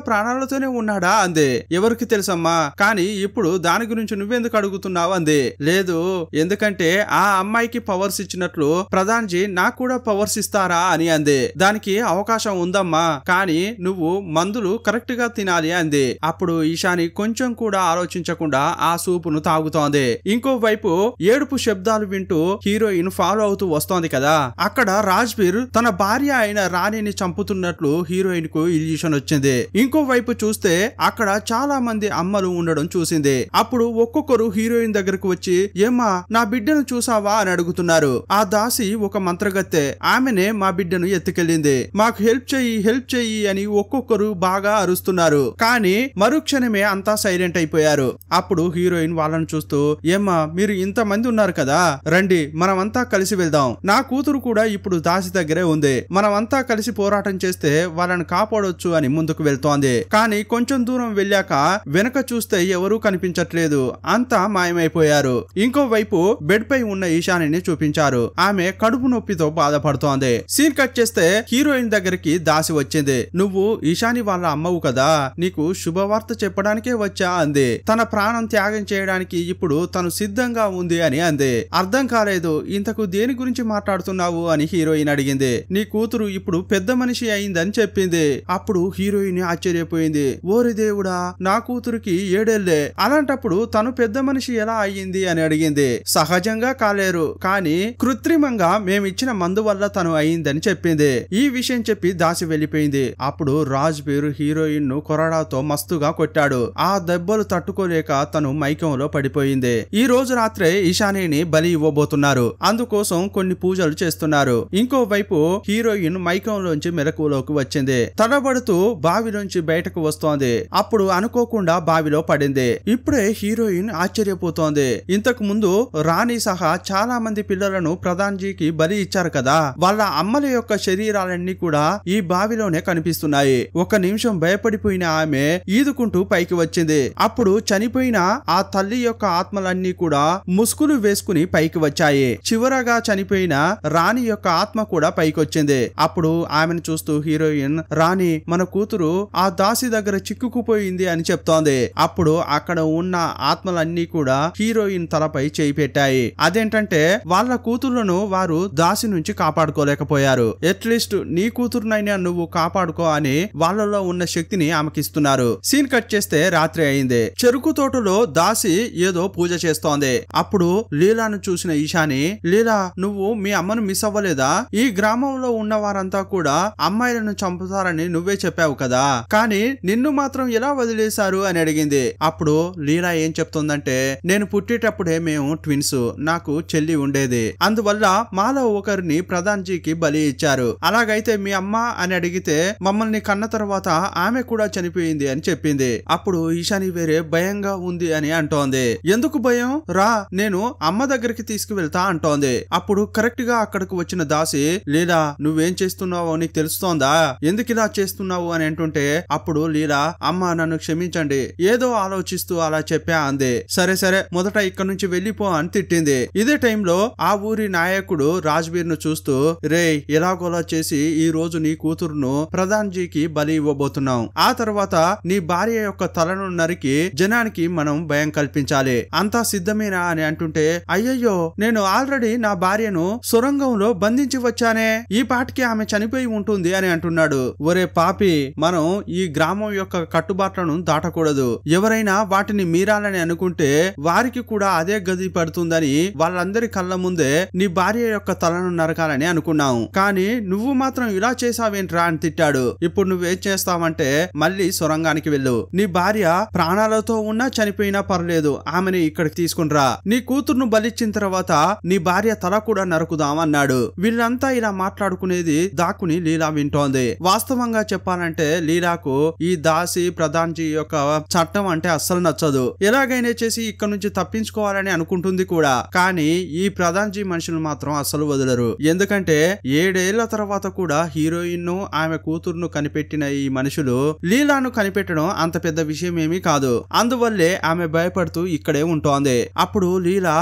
ప్రాణాలతోనే ఉన్నాడా అంది. ఎవరికి తెలుసమ్మా, కానీ ఇప్పుడు దాని గురించి నువ్వెందుకు అడుగుతున్నావు అంది. లేదు, ఎందుకంటే ఆ అమ్మాయికి పవర్స్ ఇచ్చినట్లు ప్రధాన్జీ నాకు కూడా పవర్స్ ఇస్తారా అని అంది. దానికి అవకాశం ఉందమ్మా, కానీ నువ్వు మందులు కరెక్ట్ గా తినాలి అంది. అప్పుడు ఈశాని కొంచెం కూడా ఆలోచించకుండా ఆ సూపును తాగుతోంది. ఇంకోవైపు ఏడుపు శబ్దాలు వింటూ హీరోయిన్ ఫాలో అవుతూ వస్తోంది కదా. అక్కడ రాజ్బీర్ తన భార్య అయిన రాణిని చంపుతున్నట్లు హీరోయిన్ కు ఇల్యూషన్ వచ్చింది. ఇంకోవైపు చూస్తే అక్కడ చాలా మంది అమ్మలు ఉండడం చూసింది. అప్పుడు ఒక్కొక్కరు హీరోయిన్ దగ్గరకు వచ్చి ఏమ్మా నా బిడ్డను చూసావా అని అడుగుతున్నారు. ఆ దాసి ఒక మంత్రగత్తె, ఆమెనే మా బిడ్డను ఎత్తుకెళ్ళింది, మాకు హెల్ప్ చెయ్యి అని ఒక్కొక్కరు బాగా అరుస్తున్నారు. కానీ మరుక్షణమే అంతా సైలెంట్ అయిపోయారు. అప్పుడు హీరోయిన్ వాళ్ళని చూస్తూ ఏమ్మా మీరు ఇంతమంది ఉన్నారు కదా, రండి మనమంతా కలిసి వెళ్దాం. నా కూతురు కూడా ఇప్పుడు దాసి దగ్గరే ఉంది, మనమంతా కలిసి పోరాటం చేస్తే వాళ్ళని కాపాడొచ్చు అని ముందుకు వెళ్తోంది. కానీ కొంచెం దూరం వెళ్ళాక వెనక చూస్తే ఎవరూ కనిపించట్లేదు, అంతా మాయమైపోయారు. ఇంకోవైపు బెడ్ పై ఉన్న ఈశానిని చూపించారు. ఆమె కడుపు నొప్పితో బాధపడుతోంది. సీన్ కట్ చేస్తే హీరోయిన్ దగ్గరికి దాసి వచ్చింది. నువ్వు ఈశాని వాళ్ళ అమ్మవు కదా, నీకు శుభవార్త చెప్పడానికే వచ్చా అంది. తన ప్రాణం త్యాగం చేయడానికి ఇప్పుడు తను సిద్ధంగా ఉంది అని అంది. అర్థం కాలేదు, ఇంతకు దేని గురించి మాట్లాడుతున్నావు అని హీరోయిన్ అడిగింది. నీ కూతురు ఇప్పుడు పెద్ద మనిషి అయిందని చెప్పింది. అప్పుడు హీరోయిన్ ఆశ్చర్యపోయింది. ఓరి దేవుడా, నా కూతురికి 7 ఏళ్లే, అలాంటప్పుడు తను పెద్ద మనిషి ఎలా అయ్యింది అని అడిగింది. సహజంగా కాలేరు, కానీ కృత్రిమంగా మేమిచ్చిన మందు వల్ల తను అయిందని చెప్పింది. ఈ విషయం చెప్పి దాసి వెళ్లిపోయింది. అప్పుడు రాజ్బీర్ హీరోయిన్ ను కొరడాతో మస్తుగా కొట్టాడు. ఆ దెబ్బలు తట్టుకోలేక తను మైకంలో పడిపోయింది. ఈ రోజు రాత్రే ఈశానిని బలి ఇవ్వబోతున్నారు. అందుకోసం కొన్ని పూజలు చేస్తున్నారు. ఇంకోవైపు హీరోయిన్ మైకంలోంచి మెలకువలోకి వచ్చింది. తడబడుతూ బావిలోంచి బయటకు వస్తోంది. అప్పుడు అనుకోకుండా బావిలో పడింది. ఇప్పుడే హీరోయిన్ ఆశ్చర్యపోతోంది. ఇంతకు ముందు రాణి సహా చాలా మంది పిల్లలను ప్రధాన్జీకి బలి ఇచ్చారు కదా, వాళ్ళ అమ్మల యొక్క శరీరాలన్నీ కూడా ఈ బావిలోనే కనిపిస్తున్నాయి. ఒక నిమిషం భయపడిపోయిన ఆమె ఈదుకుంటూ పైకి వచ్చింది. అప్పుడు చనిపోయిన ఆ తల్లి యొక్క ఆత్మలన్నీ కూడా ముసుగులు వేసుకుని పైకి వచ్చాయి. చివరగా చనిపోయిన రాణి యొక్క ఆత్మ కూడా పైకి వచ్చింది. అప్పుడు ఆమెను చూస్తూ హీరోయిన్ రాణి మన కూతురు ఆ దాసి దగ్గర చిక్కుకుపోయింది అని చెప్తోంది. అప్పుడు అక్కడ ఉన్న ఆత్మలన్నీ కూడా హీరోయిన్ తలపై చేయి పెట్టాయి. అదేంటంటే వాళ్ళ కూతుర్లను వారు దాసి నుంచి కాపాడుకోలేకపోయారు. అట్లీస్ట్ నీ కూతురునైనా నువ్వు కాపాడుకో అని వాళ్ళలో ఉన్న శక్తిని ఆమెకిస్తున్నారు. సీన్ కట్ చేస్తే రాత్రి అయింది. చెరుకు తోటలో దాసి ఏదో పూజ చేస్తోంది. అప్పుడు లీలాను చూసిన ఈశాని, లీలా నువ్వు మీ అమ్మను మిస్ అవ్వలేదా? ఈ గ్రామంలో ఉన్న వారంతా కూడా అమ్మాయిలను చంపుతారని నువ్వే చెప్పావు కదా, కానీ నిన్ను మాత్రం ఎలా వదిలేశారు అని అడిగింది. అప్పుడు లీలా ఏం చెప్తుందంటే నేను పుట్టేటప్పుడే మేము ట్విన్స్, నాకు చెల్లి ఉండేది, అందువల్ల మాలో ఒకరిని ప్రధాన్జీకి బలి ఇచ్చారు. అలాగైతే మీ అమ్మ అని అడిగితే మమ్మల్ని కన్న తర్వాత ఆమె కూడా చనిపోయింది అని చెప్పింది. అప్పుడు ఈశాని వేరే భయంగా ఉంది అని అంటోంది. ఎందుకు భయం? రా నేను అమ్మ దగ్గరికి తీసుకువెళ్తా అంటోంది. అప్పుడు కరెక్ట్ గా అక్కడికి వచ్చిన దాసి లీలా నువ్వేం చేస్తున్నావో నీకు తెలుస్తోందా, ఎందుకు ఇలా చేస్తున్నావు అని అంటుంటే అప్పుడు లీలా అమ్మ నన్ను క్షమించండి, ఏదో ఆలోచిస్తూ అలా చెప్పా అంది. సరే సరే మొదట ఇక్కడ నుంచి వెళ్లిపో అని తిట్టింది. ఇదే టైంలో ఆ ఊరి నాయకుడు రాజ్బీర్ ను చూస్తూ రే ఎలాగోలా చేసి ఈ రోజు నీ కూతురును ప్రధాన్జీకి బలి ఇవ్వబోతున్నాం, ఆ తర్వాత నీ భార్య యొక్క తలను నరికి జన జనానికి మనం భయం కల్పించాలి, అంతా సిద్ధమేనా అని అంటుంటే, అయ్యయ్యో నేను ఆల్రెడీ నా భార్యను సొరంగంలో బంధించి వచ్చానే, ఈ పాటికి ఆమె చనిపోయి ఉంటుంది అని అంటున్నాడు. ఒరే పాపి, మనం ఈ గ్రామం యొక్క కట్టుబాట్లను దాటకూడదు, ఎవరైనా వాటిని మీరాలని అనుకుంటే వారికి కూడా అదే గది పడుతుందని వాళ్ళందరి కళ్ళ ముందే నీ భార్య యొక్క తలను నరకాలని అనుకున్నాం, కానీ నువ్వు మాత్రం ఇలా చేసావేంట్రా అని తిట్టాడు. ఇప్పుడు నువ్వేం చేస్తావంటే మళ్ళీ సొరంగానికి వెళ్ళు, నీ భార్య ప్రాణాలతో ఉన్నా చనిపోయినా పర్లేదు, ఆమెని ఇక్కడికి తీసుకునిరా, నీ కూతుర్ను బలిచ్చిన తర్వాత నీ భార్య తల కూడా నరుకుదాం అన్నాడు. వీళ్ళంతా ఇలా మాట్లాడుకునేది దాక్కుని లీలా వింటోంది. వాస్తవంగా చెప్పాలంటే లీలాకు ఈ దాసి ప్రధాన్జీ యొక్క చట్టం అంటే అస్సలు నచ్చదు, ఎలాగైనా చేసి ఇక్కడ నుంచి తప్పించుకోవాలని అనుకుంటుంది కూడా, కానీ ఈ ప్రధాన్జీ మనుషులు మాత్రం అస్సలు వదలరు. ఎందుకంటే 7 ఏళ్ల తర్వాత కూడా హీరోయిన్ ను ఆమె కూతురును కనిపెట్టిన ఈ మనుషులు లీలాను కనిపెట్టడం అంత పెద్ద విషయం ఏమీ కాదు, అందువల్లే ఆమె భయపడుతూ ఇక్కడే ఉంటోంది. అప్పుడు లీలా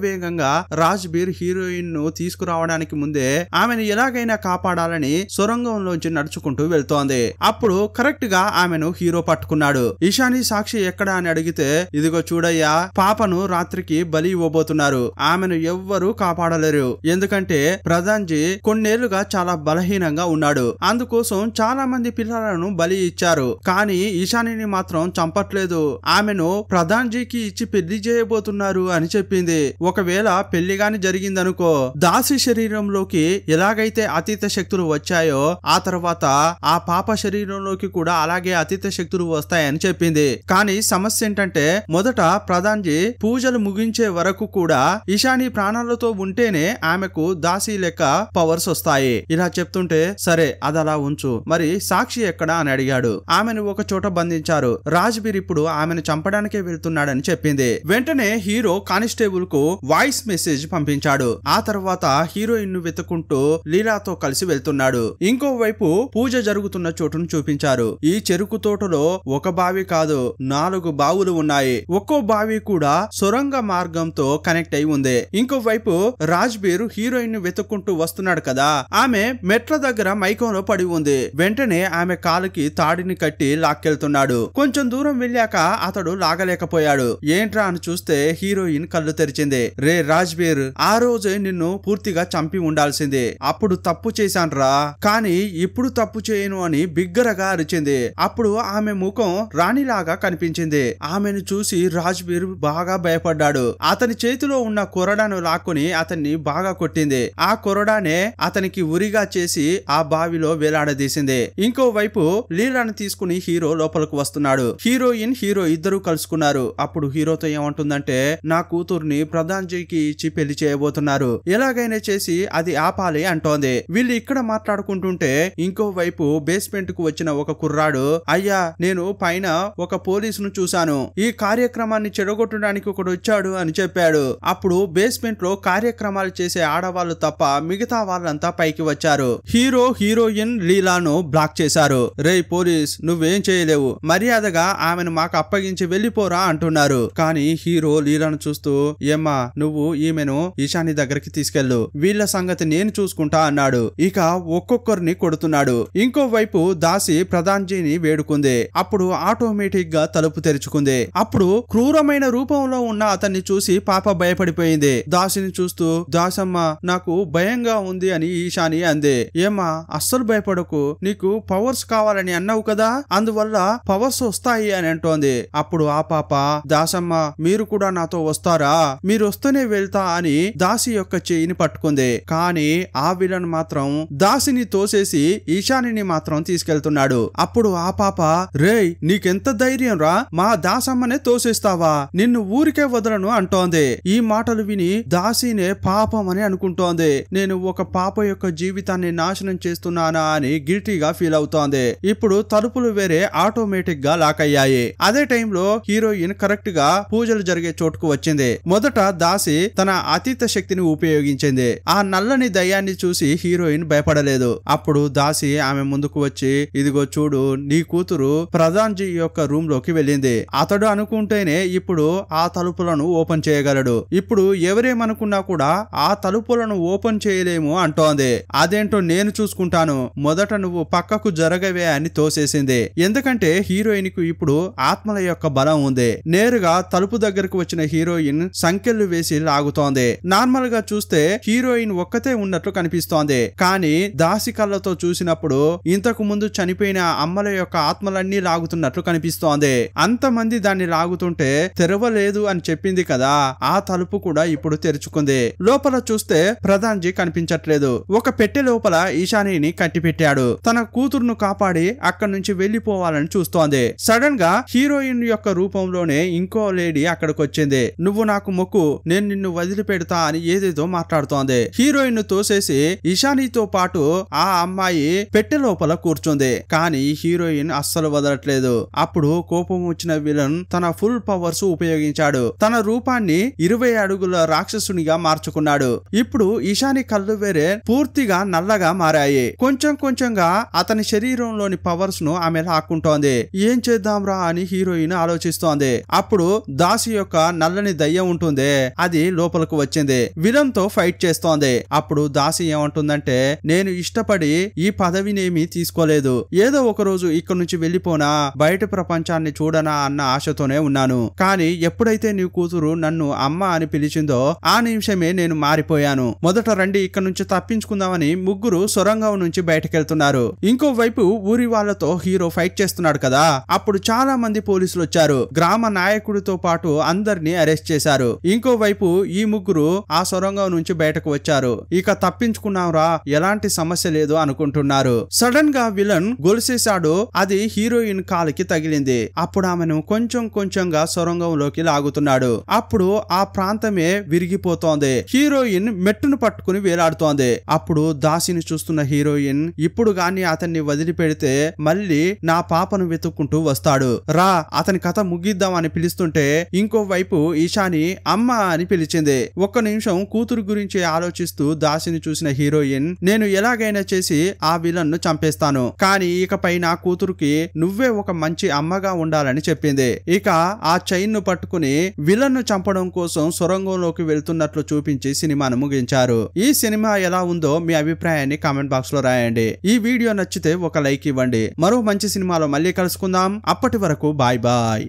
వేగంగా రాజ్బీర్ హీరోయిన్ ను తీసుకురావడానికి ముందే ఆమెను ఎలాగైనా కాపాడాలని సొరంగంలోంచి నడుచుకుంటూ వెళ్తోంది. అప్పుడు కరెక్ట్ గా ఆమెను హీరో పట్టుకున్నాడు. ఇషాని సాక్షి ఎక్కడా అని అడిగితే, ఇదిగో చూడయ్యా, పాపను రాత్రికి బలి ఇవ్వబోతున్నారు, ఆమెను ఎవ్వరూ కాపాడలేరు, ఎందుకంటే ప్రధాన్జీ కొన్నేళ్లుగా చాలా బలహీనంగా ఉన్నాడు, అందుకోసం చాలా మంది పిల్లలను బలి ఇచ్చారు, కానీ ఈశానిని మాత్రం చంపట్లేదు, ఆమెను ప్రధాన్జీకి ఇచ్చి పెళ్లి చేయబోతున్నారు అని చెప్పింది. ఒకవేళ పెళ్లిగాని జరిగిందనుకో, దాసి శరీరంలోకి ఎలాగైతే అతీత శక్తులు వచ్చాయో ఆ తర్వాత ఆ పాప శరీరంలోకి కూడా అలాగే అతీత శక్తులు వస్తాయని చెప్పింది. కానీ సమస్య ఏంటంటే మొదట ప్రధాన్జీ పూజలు ముగించే వరకు కూడా ఈశాని ప్రాణాలతో ఉంటేనే ఆమెకు దాసి లెక్క పవర్స్ వస్తాయి. ఇలా చెప్తుంటే, సరే అదలా ఉంచు, మరి సాక్షి ఎక్కడా అని అడిగాడు. ఆమెను ఒక చోట బంధించారు, రాజ్బీర్ ఇప్పుడు ఆమెను చంపడానికే వెళ్తున్నాడని చెప్పింది. వెంటనే హీరో కానిస్టేబుల్ కు వాయిస్ మెసేజ్ పంపించాడు. ఆ తర్వాత హీరోయిన్ ను వెతుకుంటూ లీలాతో కలిసి వెళ్తున్నాడు. ఇంకోవైపు పూజ జరుగుతున్న చోటును చూపించారు. ఈ చెరుకు తోటలో ఒక బావి కాదు 4 బావులు ఉన్నాయి, ఒక్కో బావి కూడా సొరంగ మార్గంతో కనెక్ట్ అయి ఉంది. ఇంకోవైపు రాజ్బీర్ హీరోయిన్ ను వెతుక్కుంటూ వస్తున్నాడు కదా, ఆమె మెట్ల దగ్గర మైకంలో పడి ఉంది. వెంటనే ఆమె కాలుకి తాడిని కట్టి లాక్కెళ్తున్నాడు. కొంచెం దూరం వెళ్ళాక అతడు లాగలేకపోయాడు. ఏంట్రా అని చూస్తే హీరోయిన్ కళ్ళు తెరిచింది. రే రాజ్బీర్, ఆ రోజే నిన్ను పూర్తిగా చంపి ఉండాల్సిందే, అప్పుడు తప్పు చేశాన్రా, కానీ ఇప్పుడు తప్పు చేయను అని బిగ్గరగా అరిచింది. అప్పుడు ఆమె ముఖం రాణిలాగా కనిపించింది. ఆమెను చూసి రాజ్బీర్ బాగా భయపడ్డాడు. అతని చేతిలో ఉన్న కొరడాను లాక్కుని అతన్ని బాగా కొట్టింది. ఆ కొరడానే అతనికి ఉరిగా చేసి ఆ బావిలో వేలాడదీసింది. ఇంకోవైపు లీలాను తీసుకుని హీరో లోపలికి వస్తున్నాడు. హీరోయిన్ హీరో ఇద్దరు కలుసుకున్నారు. అప్పుడు హీరోతో ఏమంటుందంటే, నా కూతుర్ని ప్రధాన్జీకి ఇచ్చి పెళ్లి చేయబోతున్నారు, ఎలాగైనా చేసి అది ఆపాలి అంటోంది. వీళ్ళు ఇక్కడ మాట్లాడుకుంటుంటే ఇంకోవైపు బేస్మెంట్ కు వచ్చిన ఒక కుర్రాడు, అయ్యా నేను పైన ఒక పోలీసును చూశాను, ఈ కార్యక్రమాన్ని చెడగొట్టడానికి ఒకడు వచ్చాడు అని చెప్పాడు. అప్పుడు బేస్మెంట్ లో కార్యక్రమాలు చేసే ఆడవాళ్లు తప్ప మిగతా వాళ్ళంతా పైకి వచ్చారు. హీరో హీరోయిన్ లీలాను బ్లాక్ చేశారు. రే పోలీస్, నువ్వేం చేయలేవు, మర్యాదగా ఆమెను మాకు అప్పగించి వెళ్లిపోరా అంటున్నారు. కానీ హీరో లీలాను చూస్తూ, ఏమ్మా నువ్వు ఈమెను ఈశాని దగ్గరికి తీసుకెళ్ళు, వీళ్ళ సంగతి నేను చూసుకుంటా అన్నాడు. ఇక ఒక్కొక్కరిని కొడుతున్నాడు. ఇంకోవైపు దాసి ప్రధాన్జీని వేడుకుంది. అప్పుడు ఆటోమేటిక్ గా తలుపు తెరుచుకుంది. అప్పుడు క్రూరమైన రూపంలో ఉన్న అతన్ని చూసి పాప భయపడిపోయింది. దాసిని చూస్తూ, దాసమ్మ నాకు భయంగా ఉంది అని ఈశాని అంది. ఏమ్మా అస్సలు భయపడకు, నీకు పవర్స్ కావాలని అన్నావు కదా, అందువల్ల పవర్స్ వస్తాయి అని అంటోంది. అప్పుడు ఆ పాప, దాసమ్మ మీరు కూడా నాతో వస్తారా, మీరు వస్తేనే వెళ్తా అని దాసి యొక్క చేయిని పట్టుకుంది. కానీ ఆ విలన్ మాత్రం దాసిని తోసేసి ఈశానిని మాత్రం తీసుకెళ్తున్నాడు. అప్పుడు ఆ పాప, రేయ్ నీకెంత ధైర్యం రా, మా దాసమ్మనే తోసేస్తావా, నిన్ను ఊరికే వదలను అంటోంది. ఈ మాటలు విని దాసినే పాపం అని అనుకుంటోంది. నేను ఒక పాప యొక్క జీవితాన్ని నాశనం చేస్తున్నానా అని గిల్టీగా ఫీల్ అవుతోంది. ఇప్పుడు తలుపులు వేరే ఆటోమేటిక్ గా లాక్ అయ్యాయి. అదే టైంలో హీరోయిన్ కరెక్ట్ గా పూజలు జరిగే చోటుకు వచ్చింది. మొదట దాసి తన అతీత శక్తిని ఉపయోగించింది. ఆ నల్లని దయ్యాన్ని చూసి హీరోయిన్ భయపడలేదు. అప్పుడు దాసి ఆమె ముందుకు వచ్చి, ఇదిగో చూడు, నీ కూతురు ప్రధాన్జీ యొక్క రూమ్ లోకి వెళ్ళింది, అతడు అనుకుంటేనే ఇప్పుడు ఆ తలుపులను ఓపెన్ చేయగలడు, ఇప్పుడు ఎవరేమనుకున్నా కూడా ఆ తలుపులను ఓపెన్ చేయలేము అంటోంది. అదేంటో నేను చూసుకుంటాను, మొదట నువ్వు పక్కకు జరగవే అని తోసేసింది. ఎందుకంటే హీరోయిన్ కు ఇప్పుడు ఆత్మల యొక్క బలం ఉంది. నేరుగా తలుపు దగ్గరకు వచ్చిన హీరోయిన్ సంకెళ్లు వేసి లాగుతోంది. నార్మల్ గా చూస్తే హీరోయిన్ ఒక్కతే ఉన్నట్లు కనిపిస్తోంది. కానీ దాసి కళ్ళతో చూసినప్పుడు ఇంతకు ముందు చనిపోయిన అమ్మల యొక్క ఆత్మలన్నీ లాగుతున్నట్లు కనిపిస్తోంది. అంతమంది దాన్ని లాగుతుంటే తెరవలేదు అని చెప్పింది కదా, ఆ తలుపు కూడా ఇప్పుడు తెరుచుకుంది. లోపల చూస్తే ప్రధాన్ జీ కనిపించట్లేదు. ఒక పెట్టె లోపల ఈశానిని కట్టిపెట్టాడు. తన కూతురును కాపాడి అక్కడి నుంచి వెళ్లిపోవాలని చూస్తోంది. సడన్ గా హీరోయిన్ యొక్క రూపంలోనే ఇంకో లేడీ అక్కడికి వచ్చింది. నువ్వు నాకు మొక్కు, నేను నిన్ను వదిలిపెడతా అని ఏదేదో మాట్లాడుతోంది. హీరోయిన్ ను తోసేసి ఈశానితో పాటు ఆ అమ్మాయి పెట్టె లోపల కూర్చుంది. కానీ హీరోయిన్ అస్సలు వదలట్లేదు. అప్పుడు కోపం వచ్చిన విలన్ తన ఫుల్ పవర్స్ ఉపయోగించాడు. తన రూపాన్ని 20 అడుగుల రాక్షసునిగా మార్చుకున్నాడు. ఇప్పుడు ఈశాని కళ్ళు వేరే పూర్తిగా నల్లగా మారాయి. కొంచెం కొంచెంగా అతని శరీరంలోని పవర్స్ ను ఆమె లాక్కుంటోంది. ఏం చేద్దాంరా అని హీరోయిన్ ఆలోచిస్తోంది. అప్పుడు దాసి యొక్క నల్లని దయ్యం ఉంటుంది, అది లోపలకు వచ్చింది. విలన్ తో ఫైట్ చేస్తోంది. అప్పుడు దాసి ఏమంటుందంటే, నేను ఇష్టపడి ఈ పదవినేమి తీసుకోలేదు. ఏదో ఒక రోజు ఇక్కడ నుంచి వెళ్లిపోనా, బయట ప్రపంచాన్ని చూడనా అన్న ఆశతోనే ఉన్నాను. కానీ ఎప్పుడైతే నీ కూతురు నన్ను అమ్మ అని పిలిచిందో ఆ నిమిషమే నేను మారిపోయాను. మొదట రండి ఇక్కడ నుంచి తప్పించుకుందామని ముగ్గురు సొరంగం నుంచి బయటకెళ్తున్నారు. ఇంకోవైపు ఊరి వాళ్లతో హీరో ఫైట్ చేస్తున్నాడు కదా, అప్పుడు చాలా మంది పోలీసులు వచ్చారు. గ్రామ నాయకుడితో పాటు అందరినీ అరెస్ట్ చేశారు. ఇంకోవైపు ఈ ముగ్గురు ఆ సొరంగం నుంచి బయటకు వచ్చారు. ఇక తప్పించుకున్నాంరా, ఎలాంటి సమస్య లేదు అనుకుంటున్నారు. సడన్ గా విలన్ గొలుసేశాడు. అది హీరోయిన్ కాలికి తగిలింది. అప్పుడు ఆమెను కొంచెం కొంచెంగా సొరంగంలోకి లాగుతున్నాడు. అప్పుడు ఆ ప్రాంతమే విరిగిపోతోంది. హీరోయిన్ మెట్టును పట్టుకుని వేలాడుతోంది. అప్పుడు దాసిని చూస్తున్న హీరోయిన్, ఇప్పుడు గాని అతన్ని వదిలిపెడితే మళ్ళీ నా పాపను వెతుక్కుంటూ వస్తాడు, రా అతని కథ ముగిద్దాం అని పిలుస్తుంటే ఇంకోవైపు ఈశాని అమ్మ అని పిలిచింది. ఒక్క నిమిషం కూతురు గురించి ఆలోచిస్తూ దాసిని చూసిన హీరోయిన్, నేను ఎలాగైనా చేసి ఆ విలన్ ను చంపేస్తాను, కానీ ఇకపై నా కూతురుకి నువ్వే ఒక మంచి అమ్మగా ఉండాలని చెప్పింది. ఇక ఆ చైన్ ను పట్టుకుని విలన్ ను చంపడం కోసం సొరంగంలోకి వెళ్తున్నట్లు చూపించి సినిమాను ముగించారు. ఈ సినిమా ఎలా ఉందో మీ అభిప్రాయాన్ని కామెంట్ బాక్స్ లో రాయండి. ఈ వీడియో నచ్చితే ఒక లైక్ ఇవ్వండి. మరో మంచి సినిమాలో మళ్ళీ కలుసుకుందాం. అప్పటి వరకు బాయ్ బాయ్.